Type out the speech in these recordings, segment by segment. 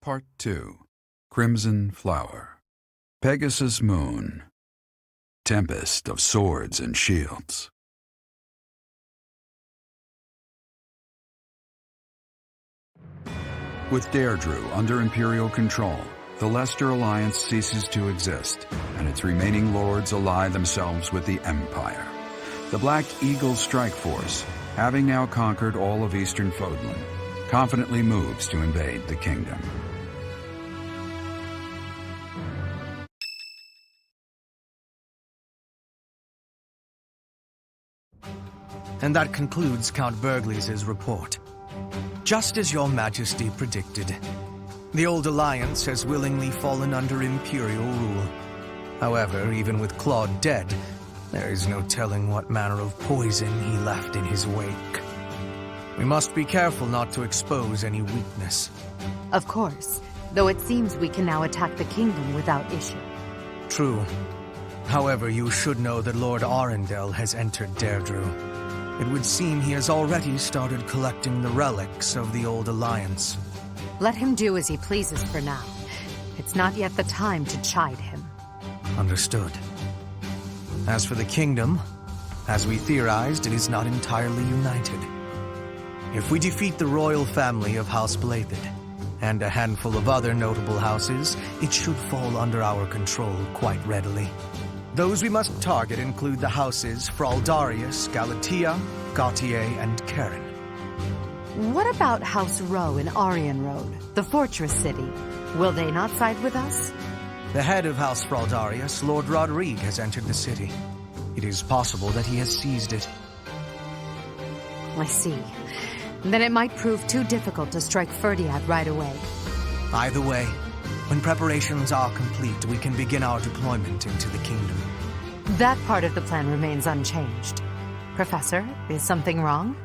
Part 2. Crimson Flower. Pegasus Moon. Tempest of Swords and Shields. With Deirdre under Imperial control, the Leicester Alliance ceases to exist, and its remaining lords ally themselves with the Empire. The Black Eagle Strike Force, having now conquered all of Eastern Fodlan, confidently moves to invade the kingdom. And that concludes Count Burghley's report. Just as your majesty predicted, the old alliance has willingly fallen under Imperial rule. However, even with Claude dead, there is no telling what manner of poison he left in his wake. We must be careful not to expose any weakness. Of course, though it seems we can now attack the kingdom without issue. True. However, you should know that Lord Arundel has entered Deirdre. It would seem he has already started collecting the relics of the old alliance. Let him do as he pleases for now. It's not yet the time to chide him. Understood. As for the kingdom, as we theorized, it is not entirely united. If we defeat the royal family of House Blathed, and a handful of other notable houses, it should fall under our control quite readily. Those we must target include the houses Fraldarius, Galatea, Gautier, and Karen. What about House Rowe in Arian Road, the fortress city? Will they not side with us? The head of House Fraldarius, Lord Rodrigue, has entered the city. It is possible that he has seized it. I see. Then it might prove too difficult to strike Ferdiad right away. Either way, when preparations are complete, we can begin our deployment into the kingdom. That part of the plan remains unchanged. Professor, is something wrong?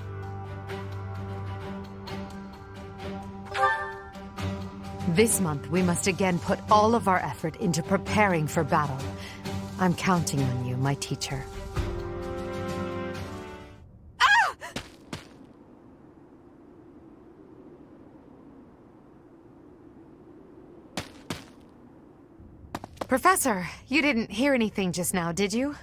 This month, we must again put all of our effort into preparing for battle. I'm counting on you, my teacher. Professor, you didn't hear anything just now, did you?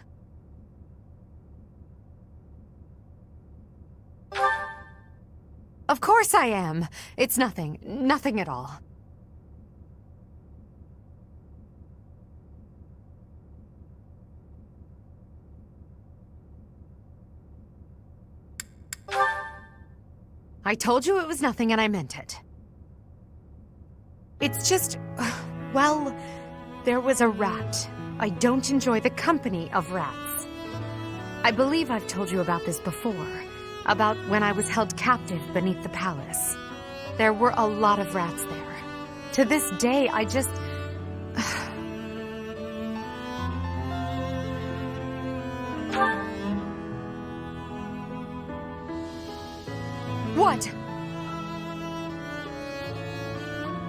Of course I am. It's nothing. Nothing at all. I told you it was nothing and I meant it. It's just... well... There was a rat. I don't enjoy the company of rats. I believe I've told you about this before, about when I was held captive beneath the palace. There were a lot of rats there. To this day, I just... What?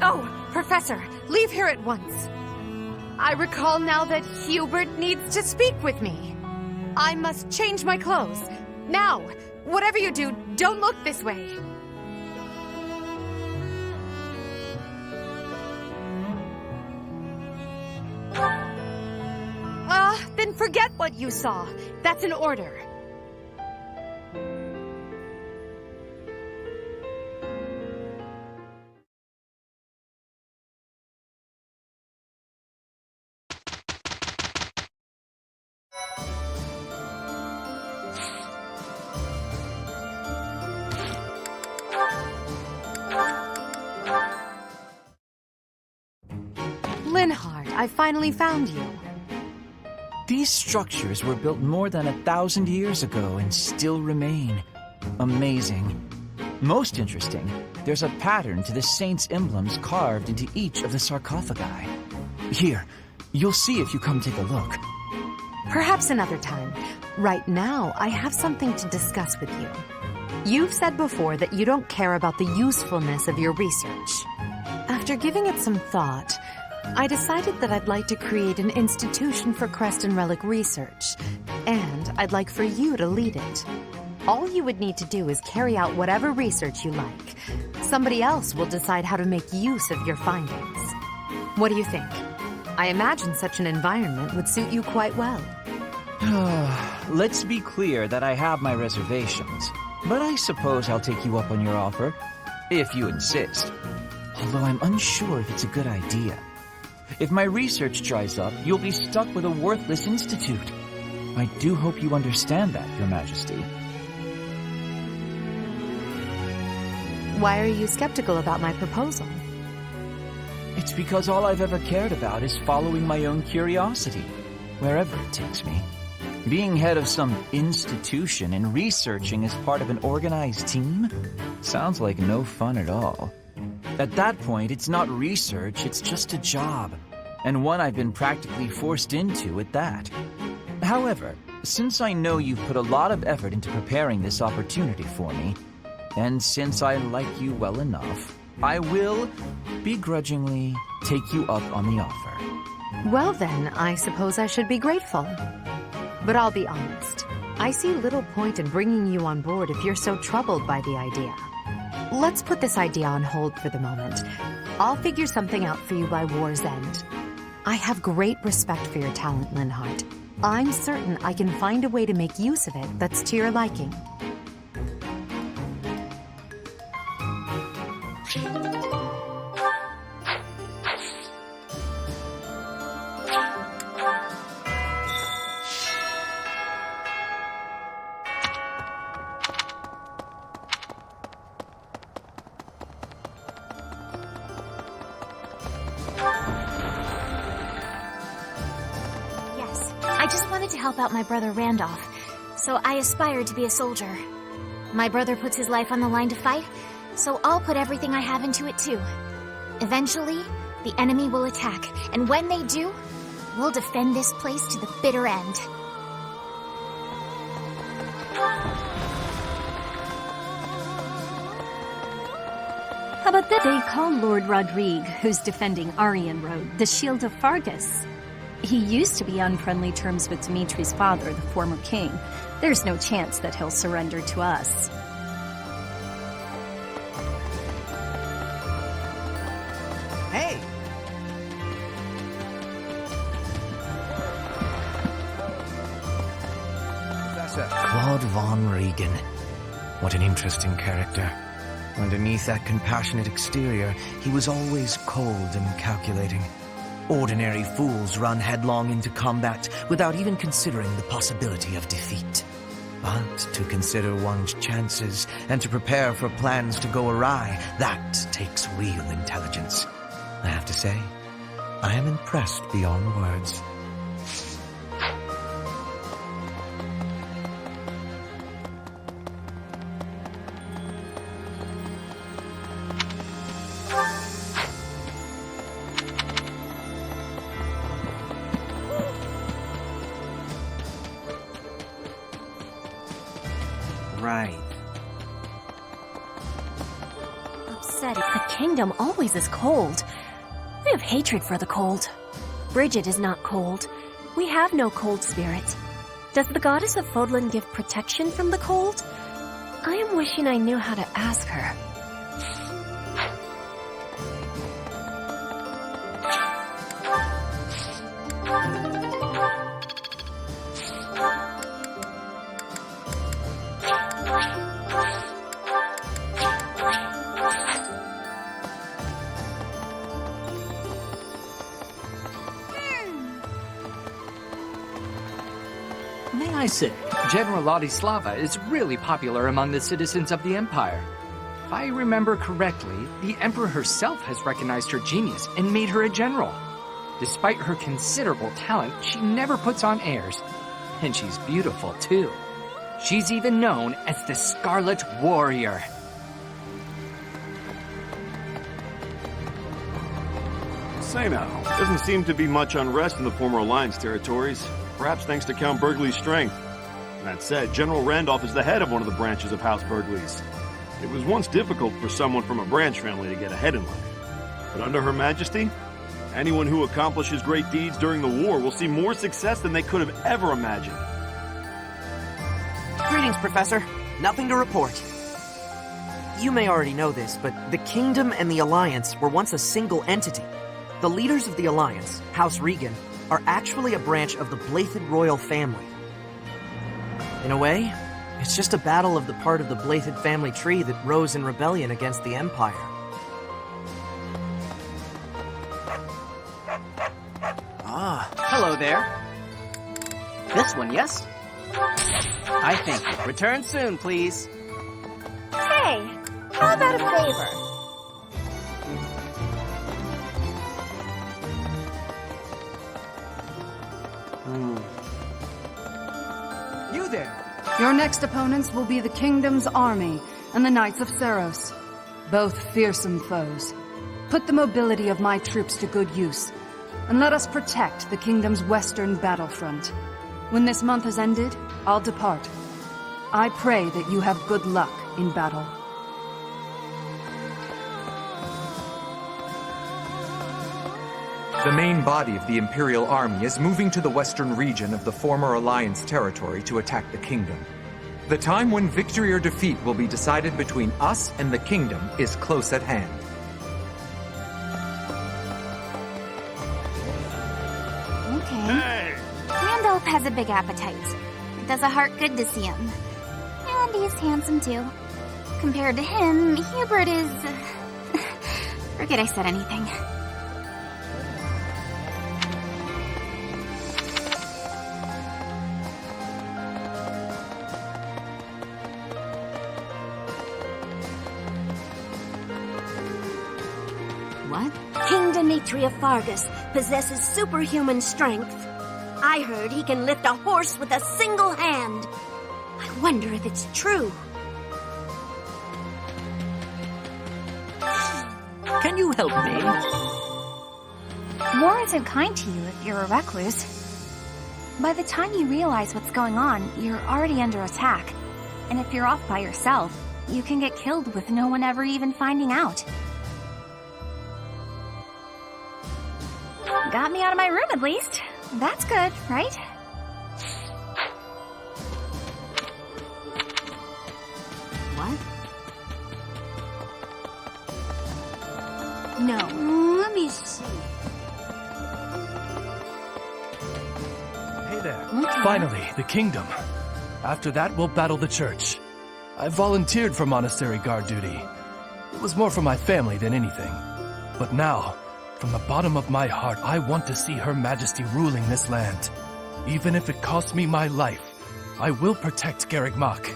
Oh, Professor, leave here at once. I recall now that Hubert needs to speak with me. I must change my clothes. Now, whatever you do, don't look this way. Then forget what you saw. That's an order. Linhard, I finally found you. These structures were built more than 1,000 years ago and still remain. Amazing. Most interesting, there's a pattern to the saints' emblems carved into each of the sarcophagi. Here, you'll see if you come take a look. Perhaps another time. Right now, I have something to discuss with you. You've said before that you don't care about the usefulness of your research. After giving it some thought, I decided that I'd like to create an institution for crest and relic research, and I'd like for you to lead it. All you would need to do is carry out whatever research you like. Somebody else will decide how to make use of your findings. What do you think? I imagine such an environment would suit you quite well. Let's be clear that I have my reservations, but I suppose I'll take you up on your offer, if you insist. Although I'm unsure if it's a good idea. If my research dries up, you'll be stuck with a worthless institute. I do hope you understand that, Your Majesty. Why are you skeptical about my proposal? It's because all I've ever cared about is following my own curiosity, wherever it takes me. Being head of some institution and researching as part of an organized team sounds like no fun at all. At that point, it's not research, it's just a job, and one I've been practically forced into at that. However, since I know you've put a lot of effort into preparing this opportunity for me, and since I like you well enough, I will, begrudgingly, take you up on the offer. Well then, I suppose I should be grateful. But I'll be honest, I see little point in bringing you on board if you're so troubled by the idea. Let's put this idea on hold for the moment. I'll figure something out for you by war's end. I have great respect for your talent, Linhardt. I'm certain I can find a way to make use of it that's to your liking. I just wanted to help out my brother Randolph, so I aspired to be a soldier. My brother puts his life on the line to fight, so I'll put everything I have into it too. Eventually, the enemy will attack, and when they do, we'll defend this place to the bitter end. How about that? They call Lord Rodrigue, who's defending Aryan Road, the Shield of Fargus. He used to be on friendly terms with Dimitri's father, the former king. There's no chance that he'll surrender to us. Hey! Professor Claude von Regan. What an interesting character. Underneath that compassionate exterior, he was always cold and calculating. Ordinary fools run headlong into combat without even considering the possibility of defeat. But to consider one's chances and to prepare for plans to go awry, that takes real intelligence. I have to say, I am impressed beyond words. Right. Upsetting. The kingdom always is cold. I have hatred for the cold. Bridget is not cold. We have no cold spirit. Does the goddess of Fodlan give protection from the cold? I am wishing I knew how to ask her. May I say, General Ladislava is really popular among the citizens of the Empire. If I remember correctly, the Emperor herself has recognized her genius and made her a general. Despite her considerable talent, she never puts on airs. And she's beautiful, too. She's even known as the Scarlet Warrior. Say now, doesn't seem to be much unrest in the former Alliance territories, perhaps thanks to Count Burgley's strength. That said, General Randolph is the head of one of the branches of House Burgleys. It was once difficult for someone from a branch family to get ahead in life. But under Her Majesty, anyone who accomplishes great deeds during the war will see more success than they could have ever imagined. Greetings, Professor. Nothing to report. You may already know this, but the Kingdom and the Alliance were once a single entity. The leaders of the Alliance, House Regan, are actually a branch of the Blythed royal family. In a way, it's just a battle of the part of the Blythed family tree that rose in rebellion against the Empire. Ah, hello there. This one, yes? I thank you. Return soon, please. Hey, how about a favor? You there. Your next opponents will be the Kingdom's army and the Knights of Seiros. Both fearsome foes. Put the mobility of my troops to good use, and let us protect the Kingdom's western battlefront. When this month has ended, I'll depart. I pray that you have good luck in battle. The main body of the Imperial Army is moving to the western region of the former Alliance territory to attack the Kingdom. The time when victory or defeat will be decided between us and the Kingdom is close at hand. Okay. Randolph has a big appetite. It does a heart good to see him. And he's handsome too. Compared to him, Hubert is... Forget I said anything. What? King Dimitri of Fargus possesses superhuman strength. I heard he can lift a horse with a single hand. I wonder if it's true. Can you help me? War isn't kind to you if you're a recluse. By the time you realize what's going on, you're already under attack. And if you're off by yourself, you can get killed with no one ever even finding out. Got me out of my room at least. That's good, right? What? No, let me see. Hey there. Finally, the Kingdom. After that, we'll battle the Church. I volunteered for monastery guard duty. It was more for my family than anything. But now, from the bottom of my heart, I want to see Her Majesty ruling this land. Even if it costs me my life, I will protect Garreg Mach.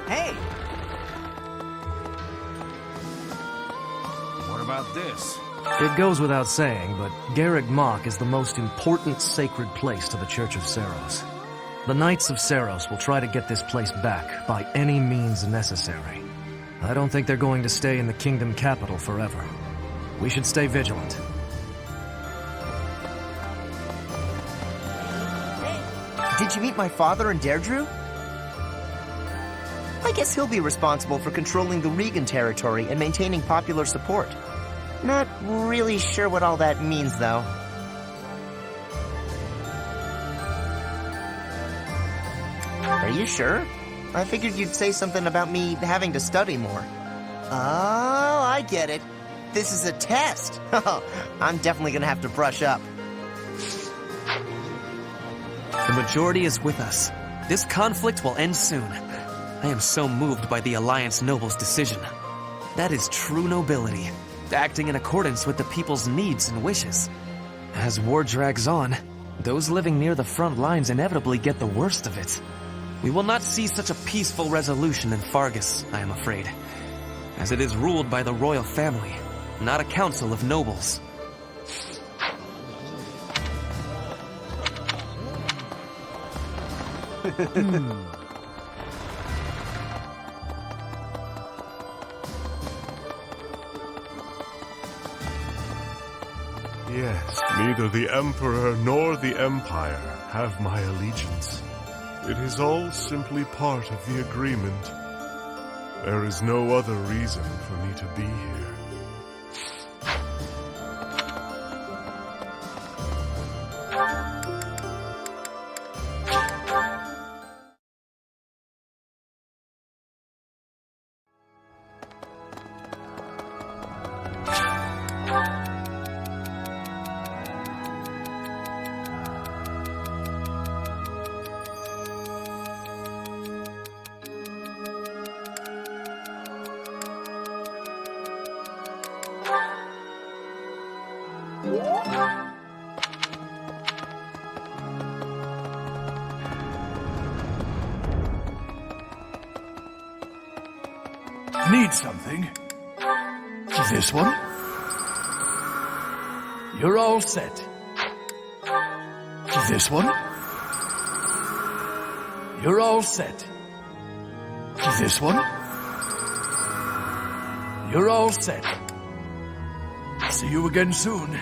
Hey! What about this? It goes without saying, but Garreg Mach is the most important sacred place to the Church of Seiros. The Knights of Seiros will try to get this place back by any means necessary. I don't think they're going to stay in the Kingdom capital forever. We should stay vigilant. Did you meet my father in Deirdre? I guess he'll be responsible for controlling the Regan territory and maintaining popular support. Not really sure what all that means, though. Are you sure? I figured you'd say something about me having to study more. Oh, I get it. This is a test. I'm definitely gonna have to brush up. The majority is with us. This conflict will end soon. I am so moved by the Alliance Noble's decision. That is true nobility, acting in accordance with the people's needs and wishes. As war drags on, those living near the front lines inevitably get the worst of it. We will not see such a peaceful resolution in Fargus, I am afraid, as it is ruled by the royal family, not a council of nobles. Yes, neither the Emperor nor the Empire have my allegiance. It is all simply part of the agreement. There is no other reason for me to be here. Need something? This one? You're all set. This one? You're all set. This one? You're all set. See you again soon.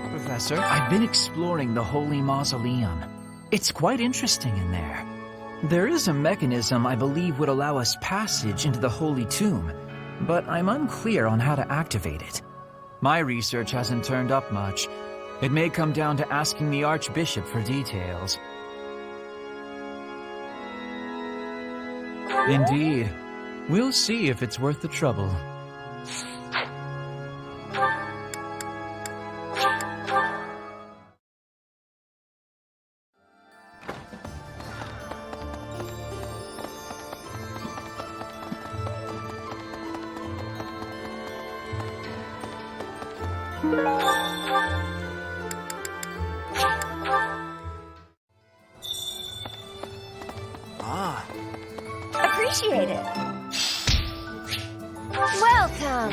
Professor, I've been exploring the Holy Mausoleum. It's quite interesting in there. There is a mechanism I believe would allow us passage into the Holy Tomb, but I'm unclear on how to activate it. My research hasn't turned up much. It may come down to asking the Archbishop for details. Indeed. We'll see if it's worth the trouble. Appreciate it. Welcome.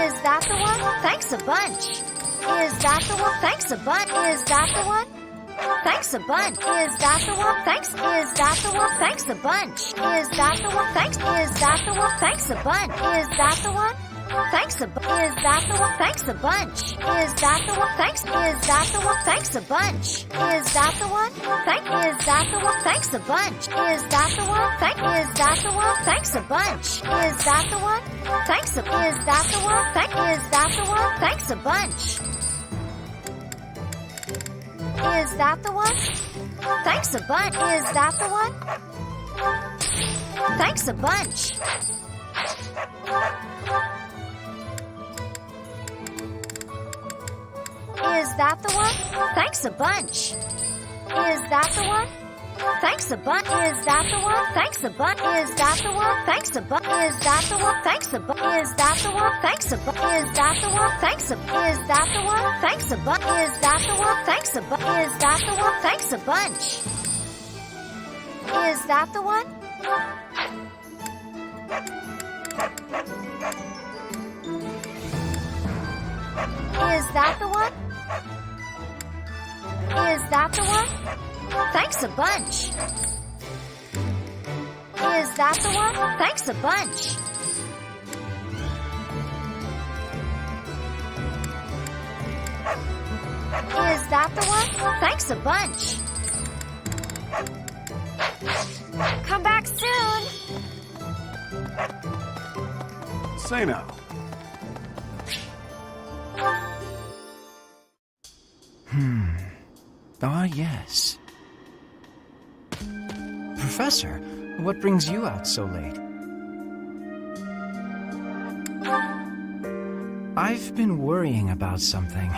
Is that the one? Thanks a bunch. Is that the one? Thanks a bunch. Is that the one? Thanks a bunch. Is that the one? Thanks. Is that the one? Thanks a bunch. Is that the one? Thanks. Is that the one? Thanks a bunch. Is that the one? Thanks a bunch. Is that the one? Thanks a bunch. Is that the one? Thanks. Is that the one? Thanks a bunch. Is that the one? Thank. Is that the one? Thanks a bunch. Is that the one? Thank. Is that the one? Thanks a bunch. Is that the one? Thanks a. Is that the one? Thank. Is that the one? Thanks a bunch. Is that the one? Thanks a bunch. Is that the one? Thanks a bunch. Is that the one? Thanks a bunch. Is that the one? Thanks a bunch. Is that the one? Thanks a bunch. Is that the one? Thanks a bunch. Is that the one? Thanks a bunch. Is that the one? Thanks a bunch. Is that the one? Thanks a. Is that the one? Thanks a bunch. Is that the one? Thanks a bunch. Is that the one? Thanks a bunch. Is that the one? Is that the one? Is that the one? Thanks a bunch. Is that the one? Thanks a bunch. Is that the one? Thanks a bunch. Come back soon. Say now. Ah, yes. Professor, what brings you out so late? I've been worrying about something.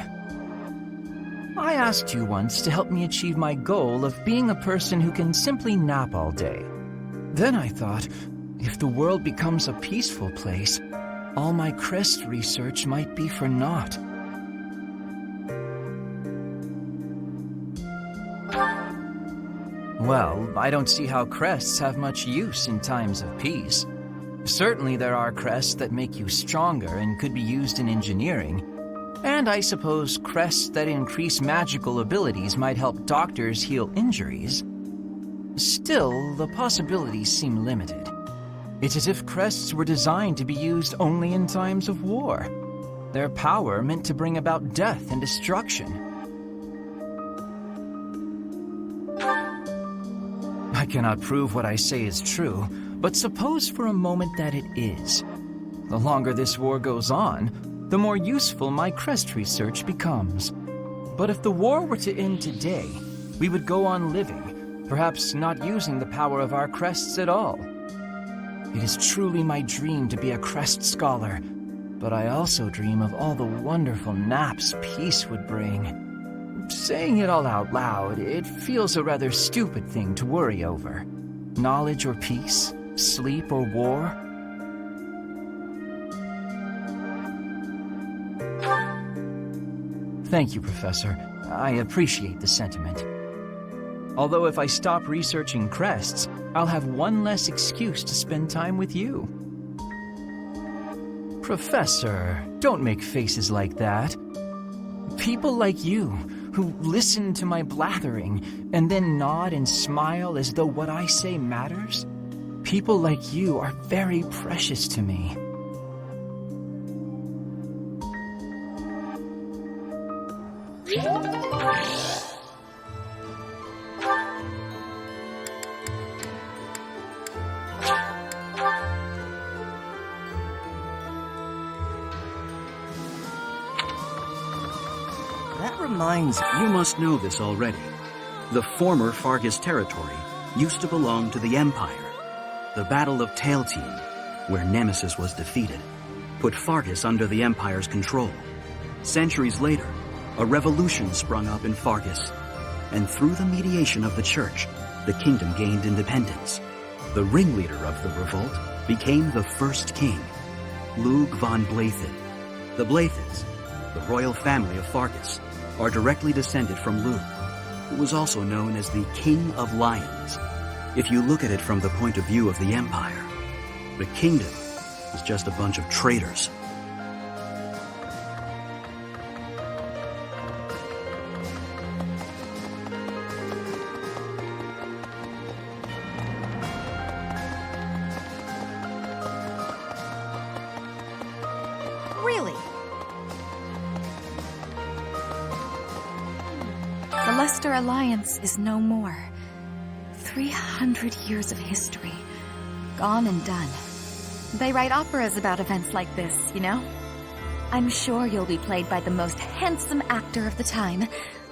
I asked you once to help me achieve my goal of being a person who can simply nap all day. Then I thought, if the world becomes a peaceful place, all my crest research might be for naught. Well, I don't see how crests have much use in times of peace. Certainly there are crests that make you stronger and could be used in engineering. And I suppose crests that increase magical abilities might help doctors heal injuries. Still, the possibilities seem limited. It's as if crests were designed to be used only in times of war. Their power meant to bring about death and destruction. I cannot prove what I say is true, but suppose for a moment that it is. The longer this war goes on, the more useful my crest research becomes. But if the war were to end today, we would go on living, perhaps not using the power of our crests at all. It is truly my dream to be a crest scholar, but I also dream of all the wonderful naps peace would bring. Saying it all out loud, it feels a rather stupid thing to worry over. Knowledge or peace, sleep or war. Thank you, Professor. I appreciate the sentiment. Although if I stop researching crests, I'll have one less excuse to spend time with you. Professor, don't make faces like that. People like you, who listen to my blathering and then nod and smile as though what I say matters, people like you are very precious to me. You must know this already. The former Fargus territory used to belong to the Empire. The Battle of Tailteam, where Nemesis was defeated, put Fargus under the Empire's control. Centuries later, a revolution sprung up in Fargus, and through the mediation of the Church, the kingdom gained independence. The ringleader of the revolt became the first king, Lug von Blathid. The Blathids, the royal family of Fargus, are directly descended from Lug, who was also known as the King of Lions. If you look at it from the point of view of the Empire, the kingdom is just a bunch of traitors. Really? The Leicester Alliance is no more. 300 years of history. Gone and done. They write operas about events like this, you know? I'm sure you'll be played by the most handsome actor of the time.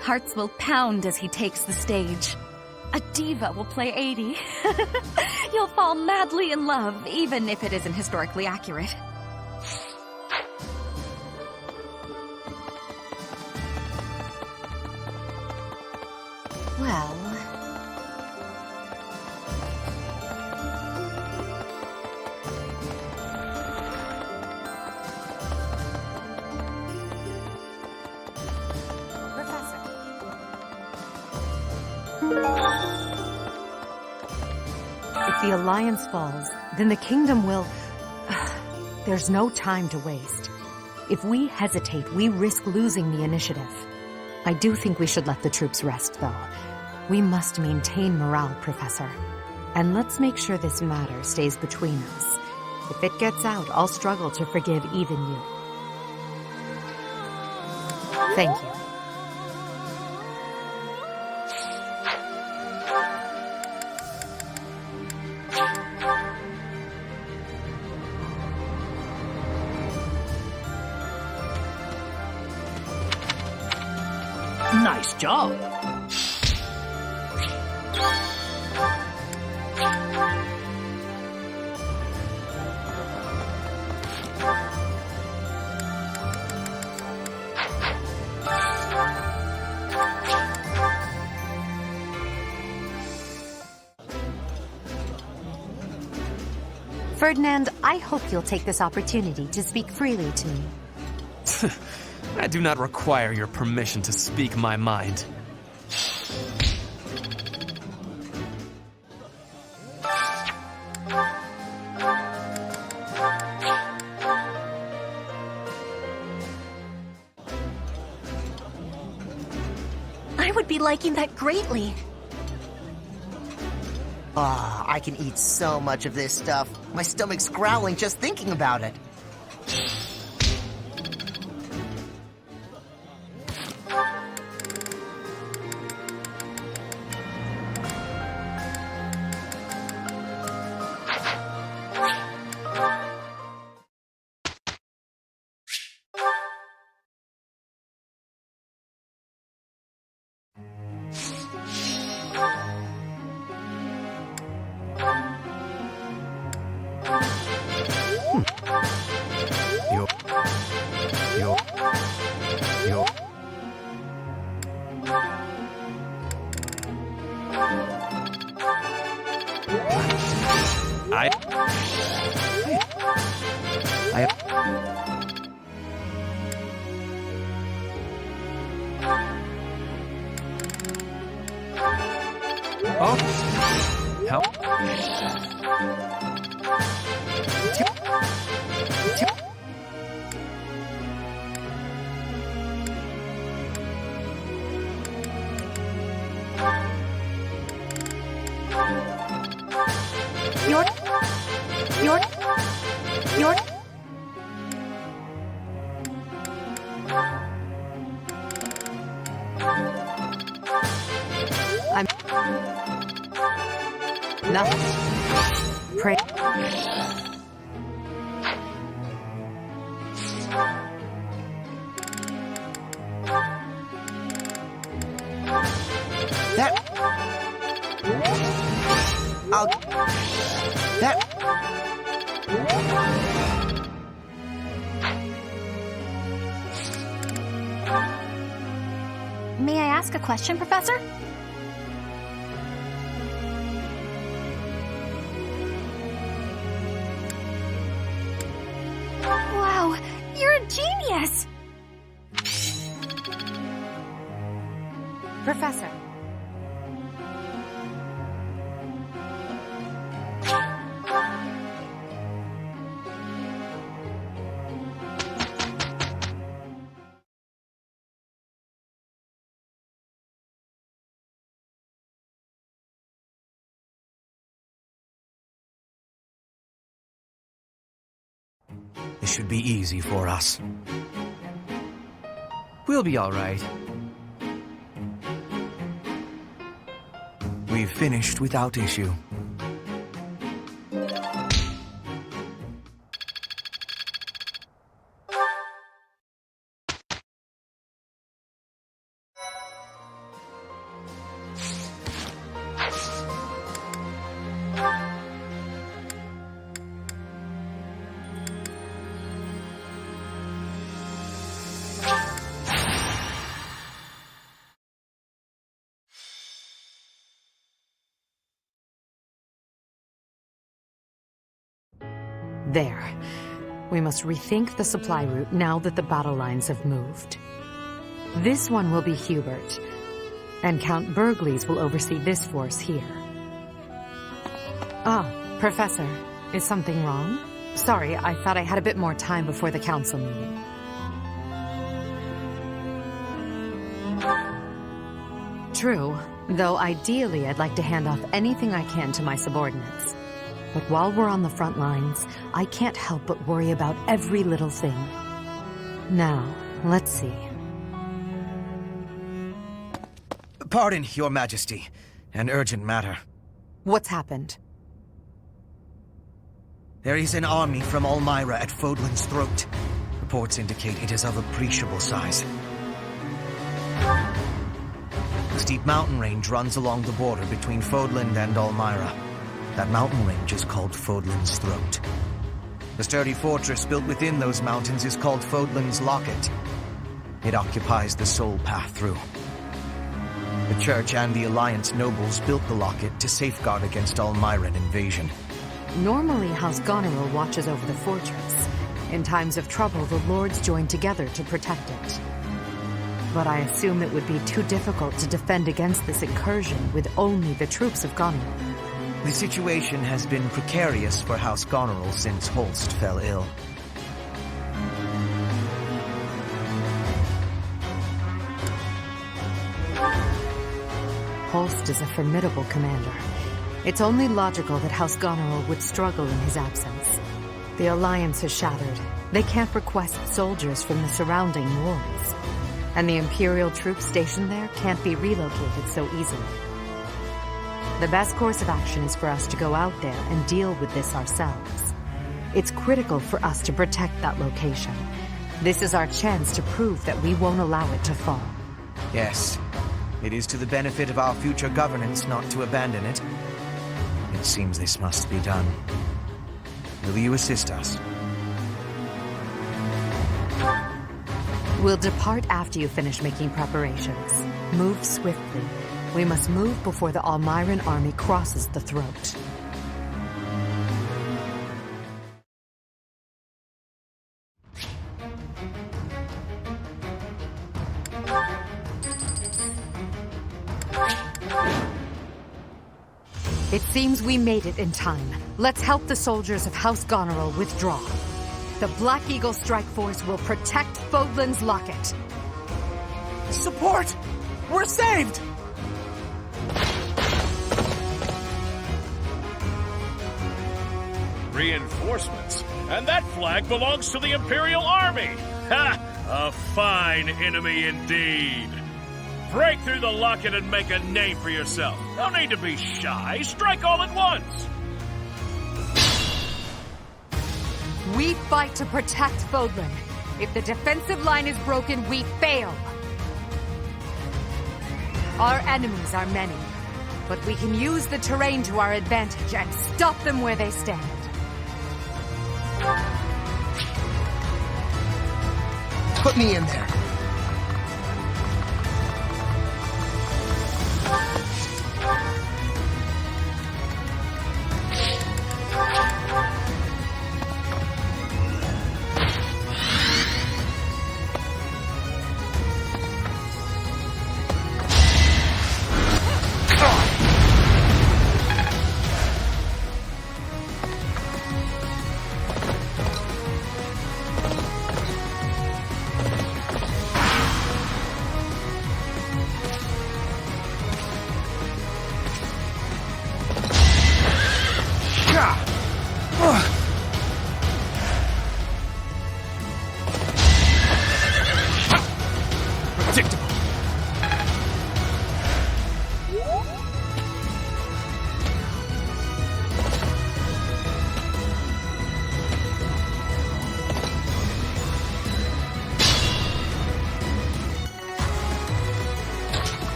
Hearts will pound as he takes the stage. A diva will play 80. You'll fall madly in love, even if it isn't historically accurate. Well... If the Alliance falls, then the kingdom will... There's no time to waste. If we hesitate, we risk losing the initiative. I do think we should let the troops rest, though. We must maintain morale, Professor. And let's make sure this matter stays between us. If it gets out, I'll struggle to forgive even you. Thank you. Nice job. Ferdinand, I hope you'll take this opportunity to speak freely to me. I do not require your permission to speak my mind. I would be liking that greatly. Ah, I can eat so much of this stuff. My stomach's growling just thinking about it. Help. I'm nothing. Pray. That... I'll... That... May I ask a question, Professor? Wow, you're a genius! Professor. This should be easy for us. We'll be all right. We've finished without issue. There. We must rethink the supply route now that the battle lines have moved. This one will be Hubert, and Count Burgley's will oversee this force here. Ah, Professor, is something wrong? Sorry, I thought I had a bit more time before the council meeting. True, though ideally I'd like to hand off anything I can to my subordinates. But while we're on the front lines, I can't help but worry about every little thing. Now, let's see. Pardon, Your Majesty. An urgent matter. What's happened? There is an army from Elmira at Fodlan's throat. Reports indicate it is of appreciable size. A steep mountain range runs along the border between Fodland and Elmira. That mountain range is called Fodlan's Throat. The sturdy fortress built within those mountains is called Fodlan's Locket. It occupies the sole path through. The Church and the Alliance nobles built the locket to safeguard against Elmiran invasion. Normally, House Goneril watches over the fortress. In times of trouble, the lords join together to protect it. But I assume it would be too difficult to defend against this incursion with only the troops of Goneril. The situation has been precarious for House Goneril since Holst fell ill. Holst is a formidable commander. It's only logical that House Goneril would struggle in his absence. The Alliance is shattered. They can't request soldiers from the surrounding wards. And the Imperial troops stationed there can't be relocated so easily. The best course of action is for us to go out there and deal with this ourselves. It's critical for us to protect that location. This is our chance to prove that we won't allow it to fall. Yes, it is to the benefit of our future governance not to abandon it. It seems this must be done. Will you assist us? We'll depart after you finish making preparations. Move swiftly. We must move before the Elmiran army crosses the throat. It seems we made it in time. Let's help the soldiers of House Goneril withdraw. The Black Eagle Strike Force will protect Fodlan's locket. Support! We're saved! Reinforcements? And that flag belongs to the Imperial Army! Ha! A fine enemy indeed! Break through the locket and make a name for yourself. No need to be shy. Strike all at once! We fight to protect Fodlan. If the defensive line is broken, we fail. Our enemies are many, but we can use the terrain to our advantage and stop them where they stand. Put me in there.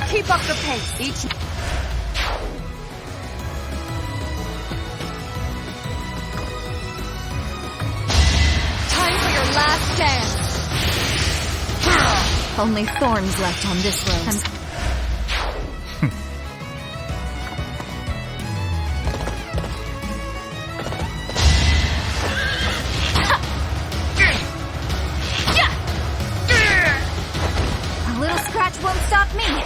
Keep up the pace. Each... Time for your last dance. Only thorns left on this rose. A little scratch won't stop me.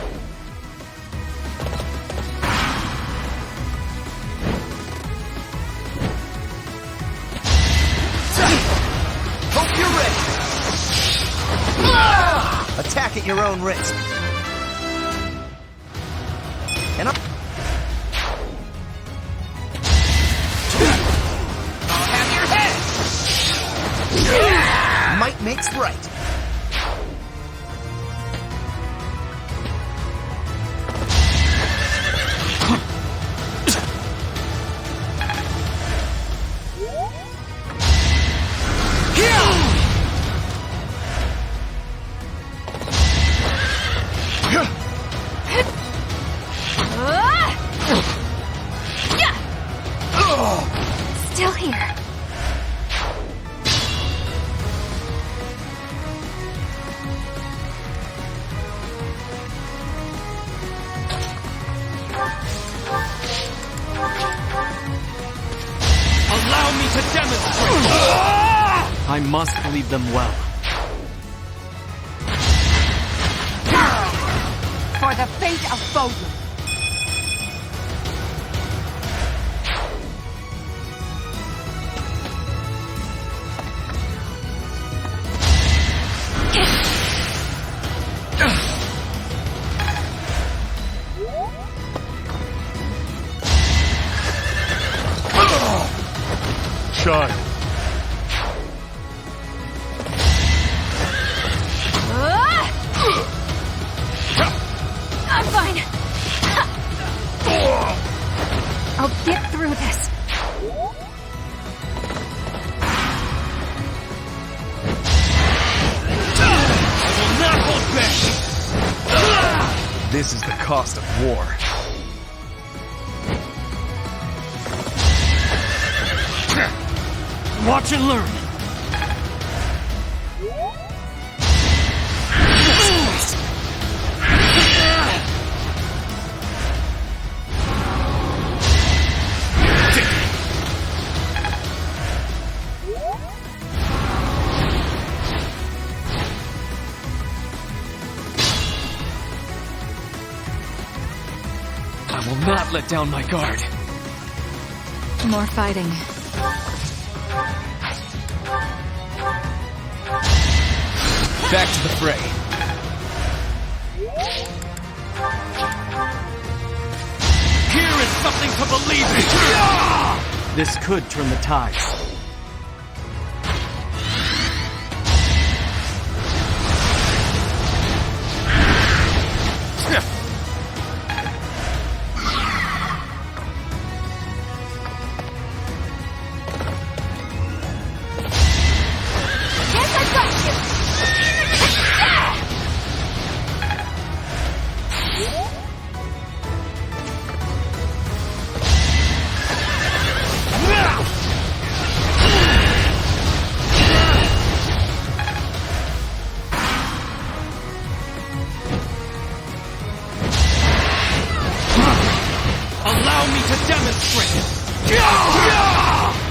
Attack at your own risk. And I'll have your head! Might makes right. Still here. Allow me to demonstrate! I must lead them well. For the fate of Fodlan. Shine. I'm fine. I'll get through this. I will not hold back! This is the cost of war. Watch and learn. I will not let down my guard. More fighting. Back to the fray. Here is something to believe in! This could turn the tides. Allow me to demonstrate!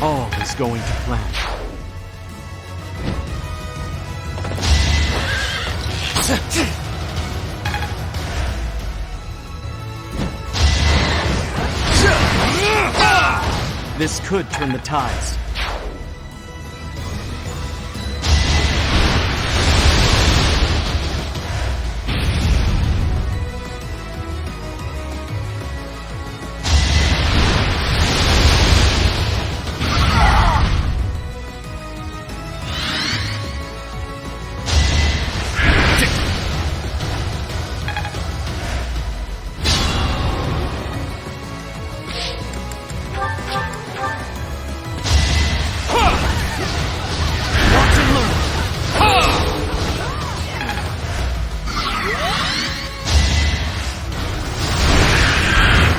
All is going to plan. This could turn the tides.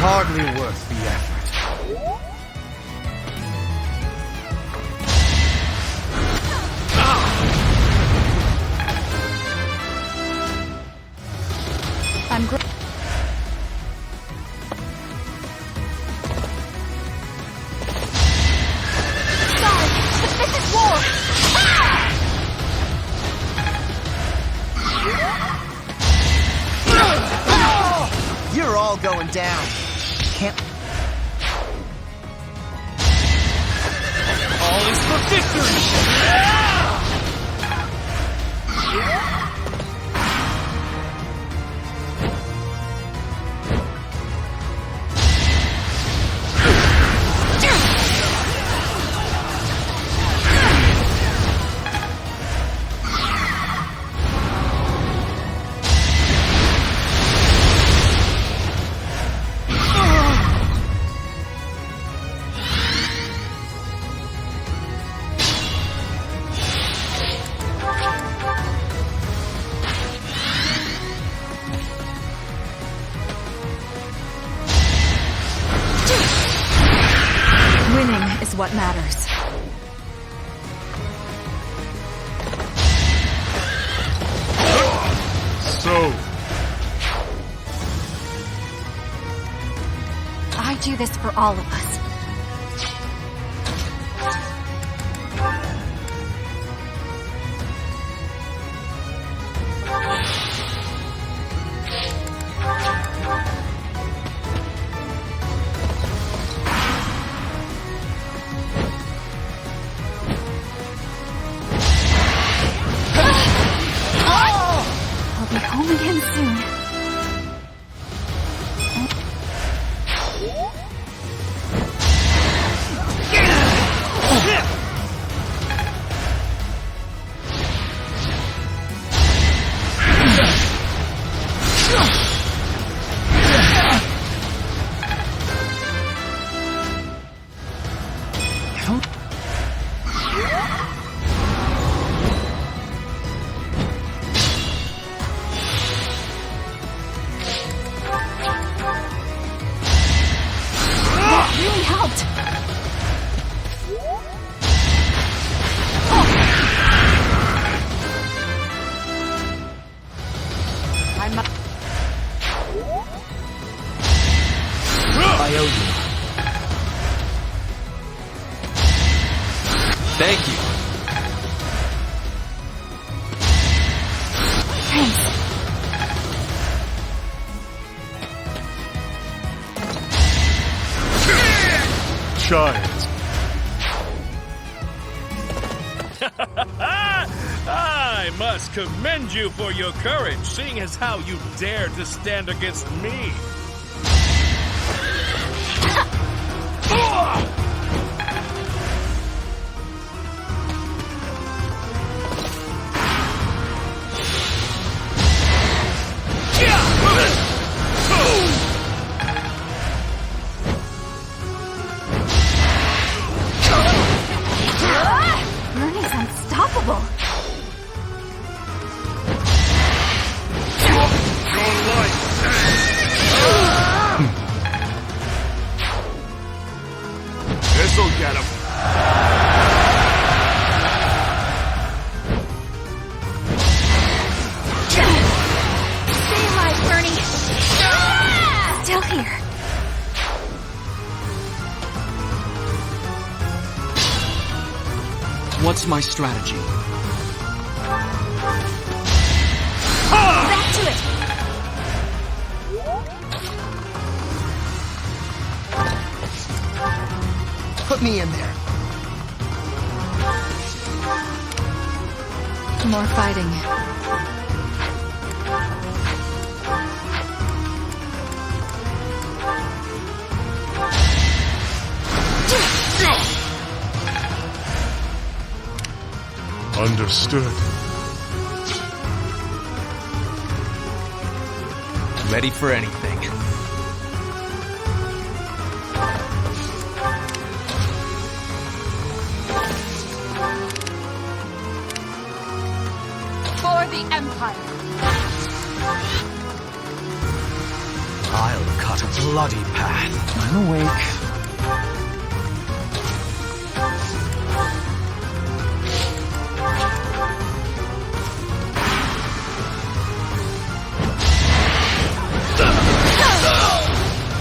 Hardly worth the effort. I'm This is war! You're all going down. Can't. All is for victory! Winning is what matters. So, I do this for all of us. I'll be home again soon. Really helped. I owe you. Thank you. Thanks. shines. I must commend you for your courage, seeing as how you dared to stand against me. Bernie's unstoppable. This'll get him. Stay alive, Bernie. Still here. What's my strategy? Back to it. Put me in there. More fighting. Understood. Ready for anything. For the Empire. I'll cut a bloody path. I'm awake.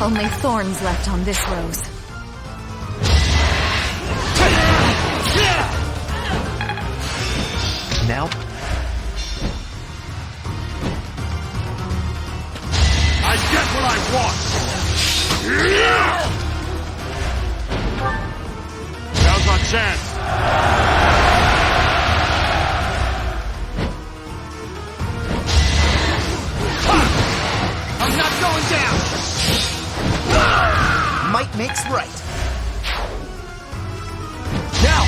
Only thorns left on this rose. Now, I get what I want! Now's our chance! I'm not going down! Might makes right. now!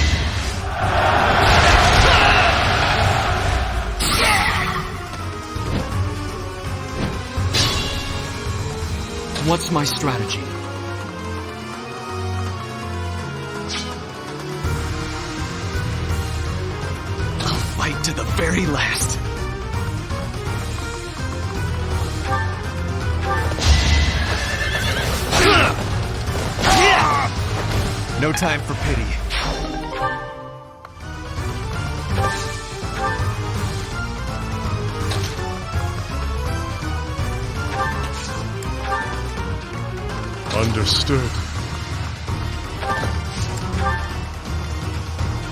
What's my strategy? I'll fight to the very last. No time for pity. Understood.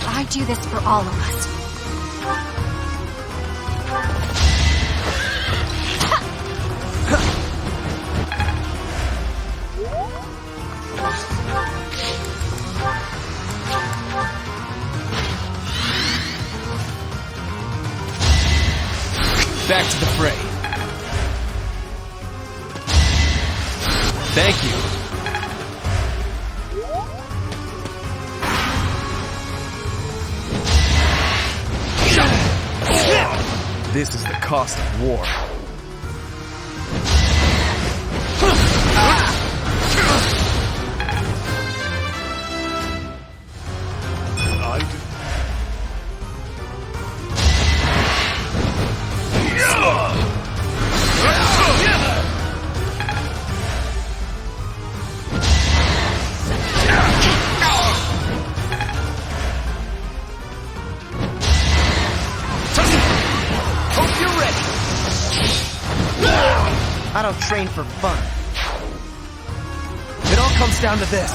I do this for all of us. Back to the fray. Thank you. This is the cost of war. I don't train for fun. It all comes down to this.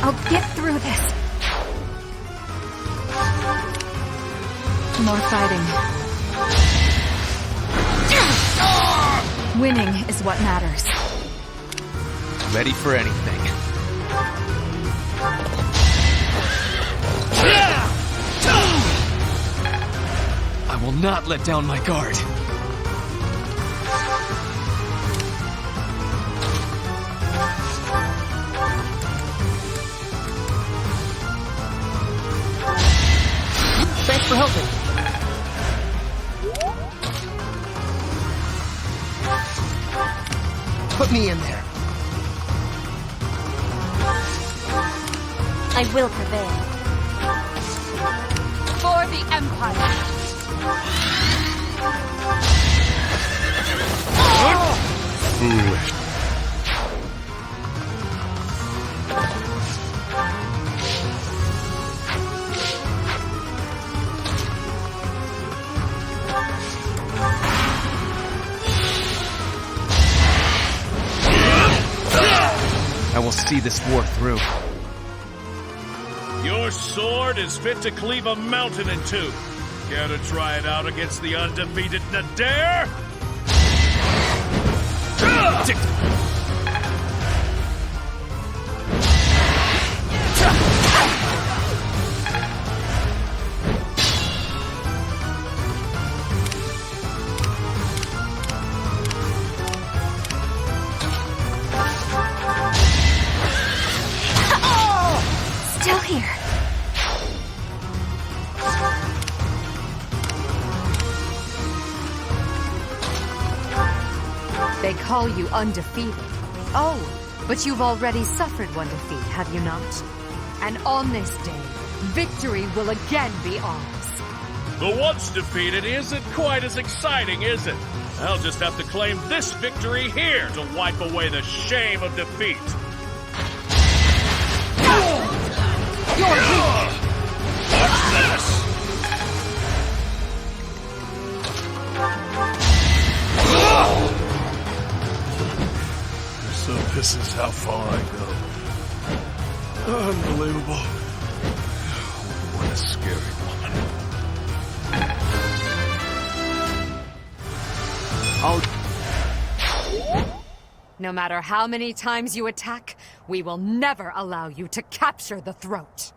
I'll get through this. More fighting. Winning is what matters. Ready for anything. I will not let down my guard. Thanks for helping. Put me in there. I will prevail. For the Empire. Foolish. I will see this war through. Your sword is fit to cleave a mountain in two. Care to try it out against the undefeated Nadir? Still here. They call you undefeated. Oh, but you've already suffered one defeat, have you not? And on this day, victory will again be ours. The once defeated isn't quite as exciting, is it? I'll just have to claim this victory here to wipe away the shame of defeat. You're weak! What's this? So this is how far I go. Unbelievable. What a scary woman. No matter how many times you attack, we will never allow you to capture the throat.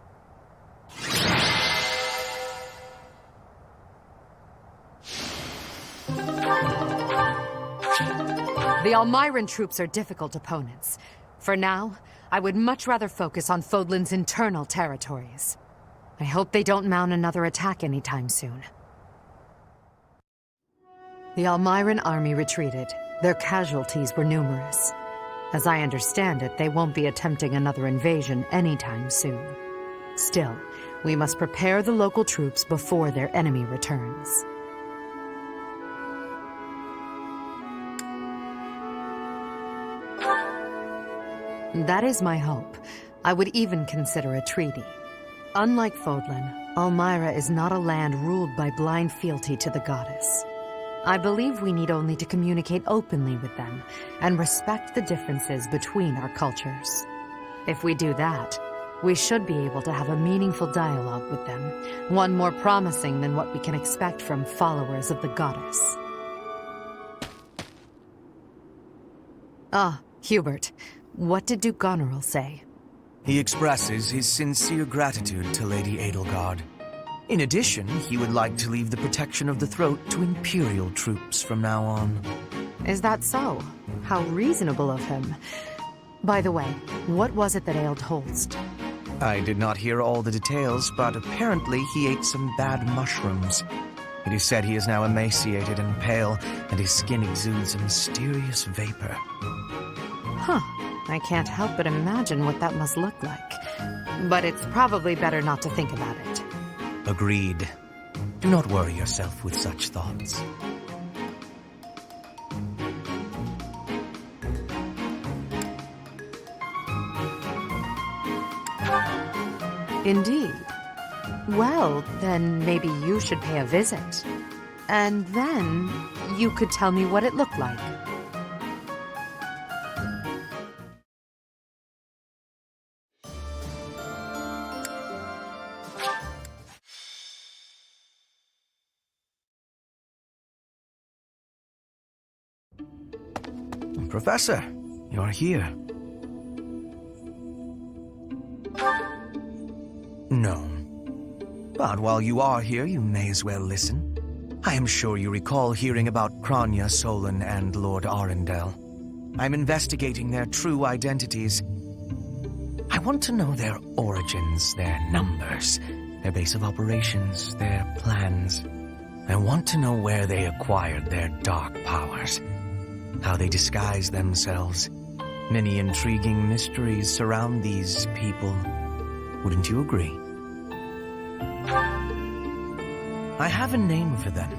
The Almiran troops are difficult opponents. For now, I would much rather focus on Fodlan's internal territories. I hope they don't mount another attack anytime soon. The Almiran army retreated. Their casualties were numerous. As I understand it, they won't be attempting another invasion anytime soon. Still, we must prepare the local troops before their enemy returns. That is my hope. I would even consider a treaty. Unlike Fodlan, Almyra is not a land ruled by blind fealty to the goddess. I believe we need only to communicate openly with them and respect the differences between our cultures. If we do that, we should be able to have a meaningful dialogue with them, one more promising than what we can expect from followers of the goddess. Ah, Hubert. What did Duke Goneril say? He expresses his sincere gratitude to Lady Edelgard. In addition, he would like to leave the protection of the throat to Imperial troops from now on. Is that so? How reasonable of him. By the way, what was it that ailed Holst? I did not hear all the details, but apparently he ate some bad mushrooms. It is said he is now emaciated and pale, and his skin exudes a mysterious vapor. Huh. I can't help but imagine what that must look like. But it's probably better not to think about it. Agreed. Do not worry yourself with such thoughts. Indeed. Well, then maybe you should pay a visit. And then you could tell me what it looked like. Professor, you're here. No. But while you are here, you may as well listen. I am sure you recall hearing about Kranya, Solon, and Lord Arundel. I'm investigating their true identities. I want to know their origins, their numbers, their base of operations, their plans. I want to know where they acquired their dark powers, how they disguise themselves. Many intriguing mysteries surround these people. Wouldn't you agree? I have a name for them.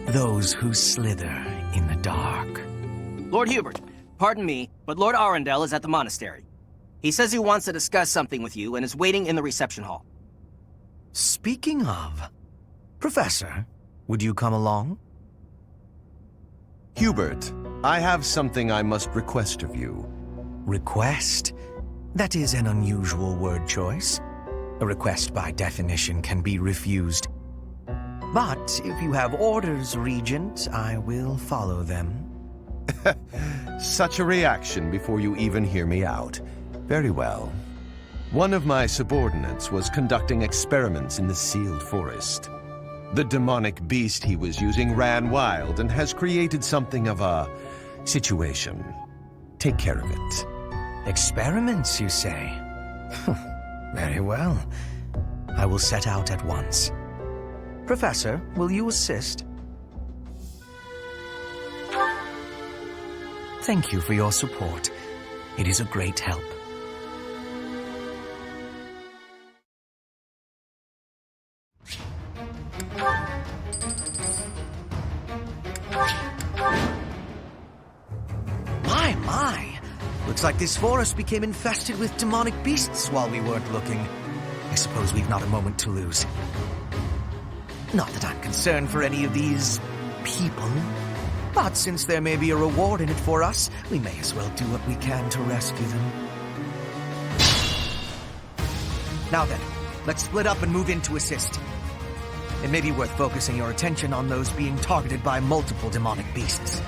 Those who slither in the dark. Lord Hubert, pardon me, but Lord Arundel is at the monastery. He says he wants to discuss something with you and is waiting in the reception hall. Speaking of, Professor, would you come along? Hubert, I have something I must request of you. Request? That is an unusual word choice. A request by definition can be refused. But if you have orders, Regent, I will follow them. Such a reaction before you even hear me out. Very well. One of my subordinates was conducting experiments in the sealed forest. The demonic beast he was using ran wild and has created something of a situation. Take care of it. Experiments, you say? Very well. I will set out at once. Professor, will you assist? Thank you for your support. It is a great help. My! Looks like this forest became infested with demonic beasts while we weren't looking. I suppose we've not a moment to lose. Not that I'm concerned for any of these people, but since there may be a reward in it for us, we may as well do what we can to rescue them. Now then, let's split up and move in to assist. It may be worth focusing your attention on those being targeted by multiple demonic beasts.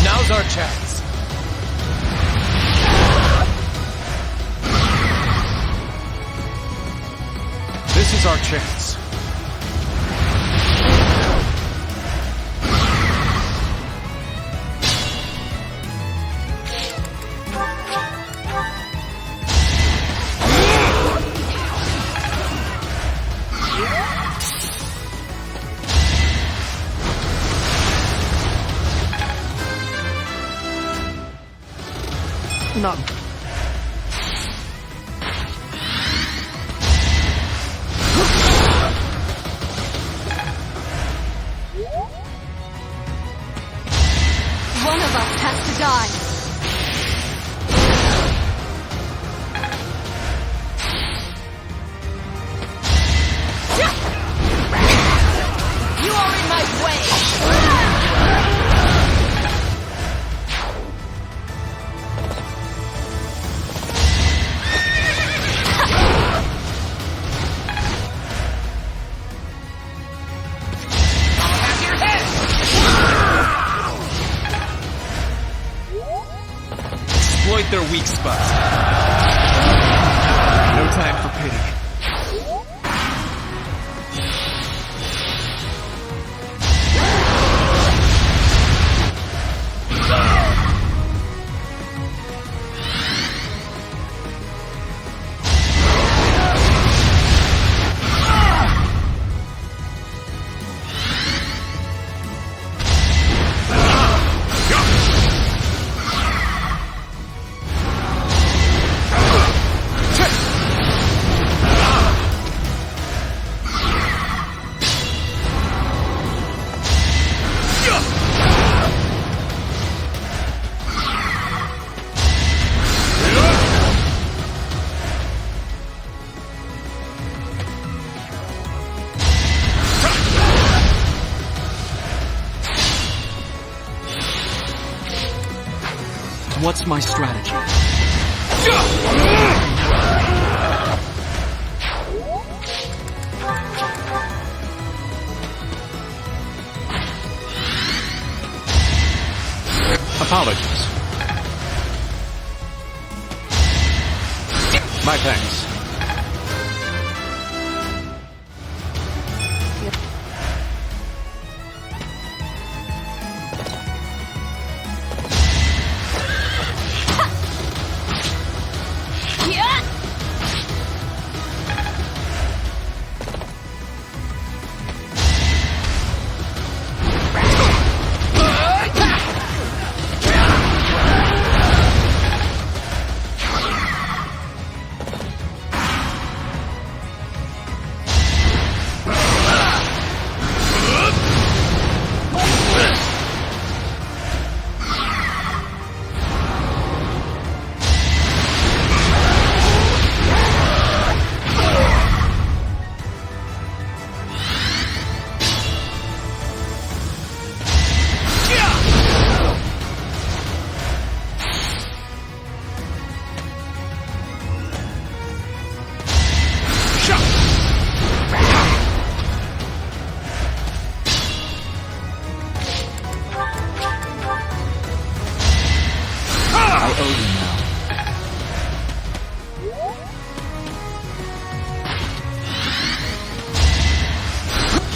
Now's our chance. This is our chance. None. One of us has to die. What's my strategy? Apologies. My thanks.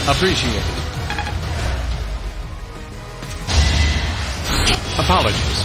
Appreciate it. Apologies.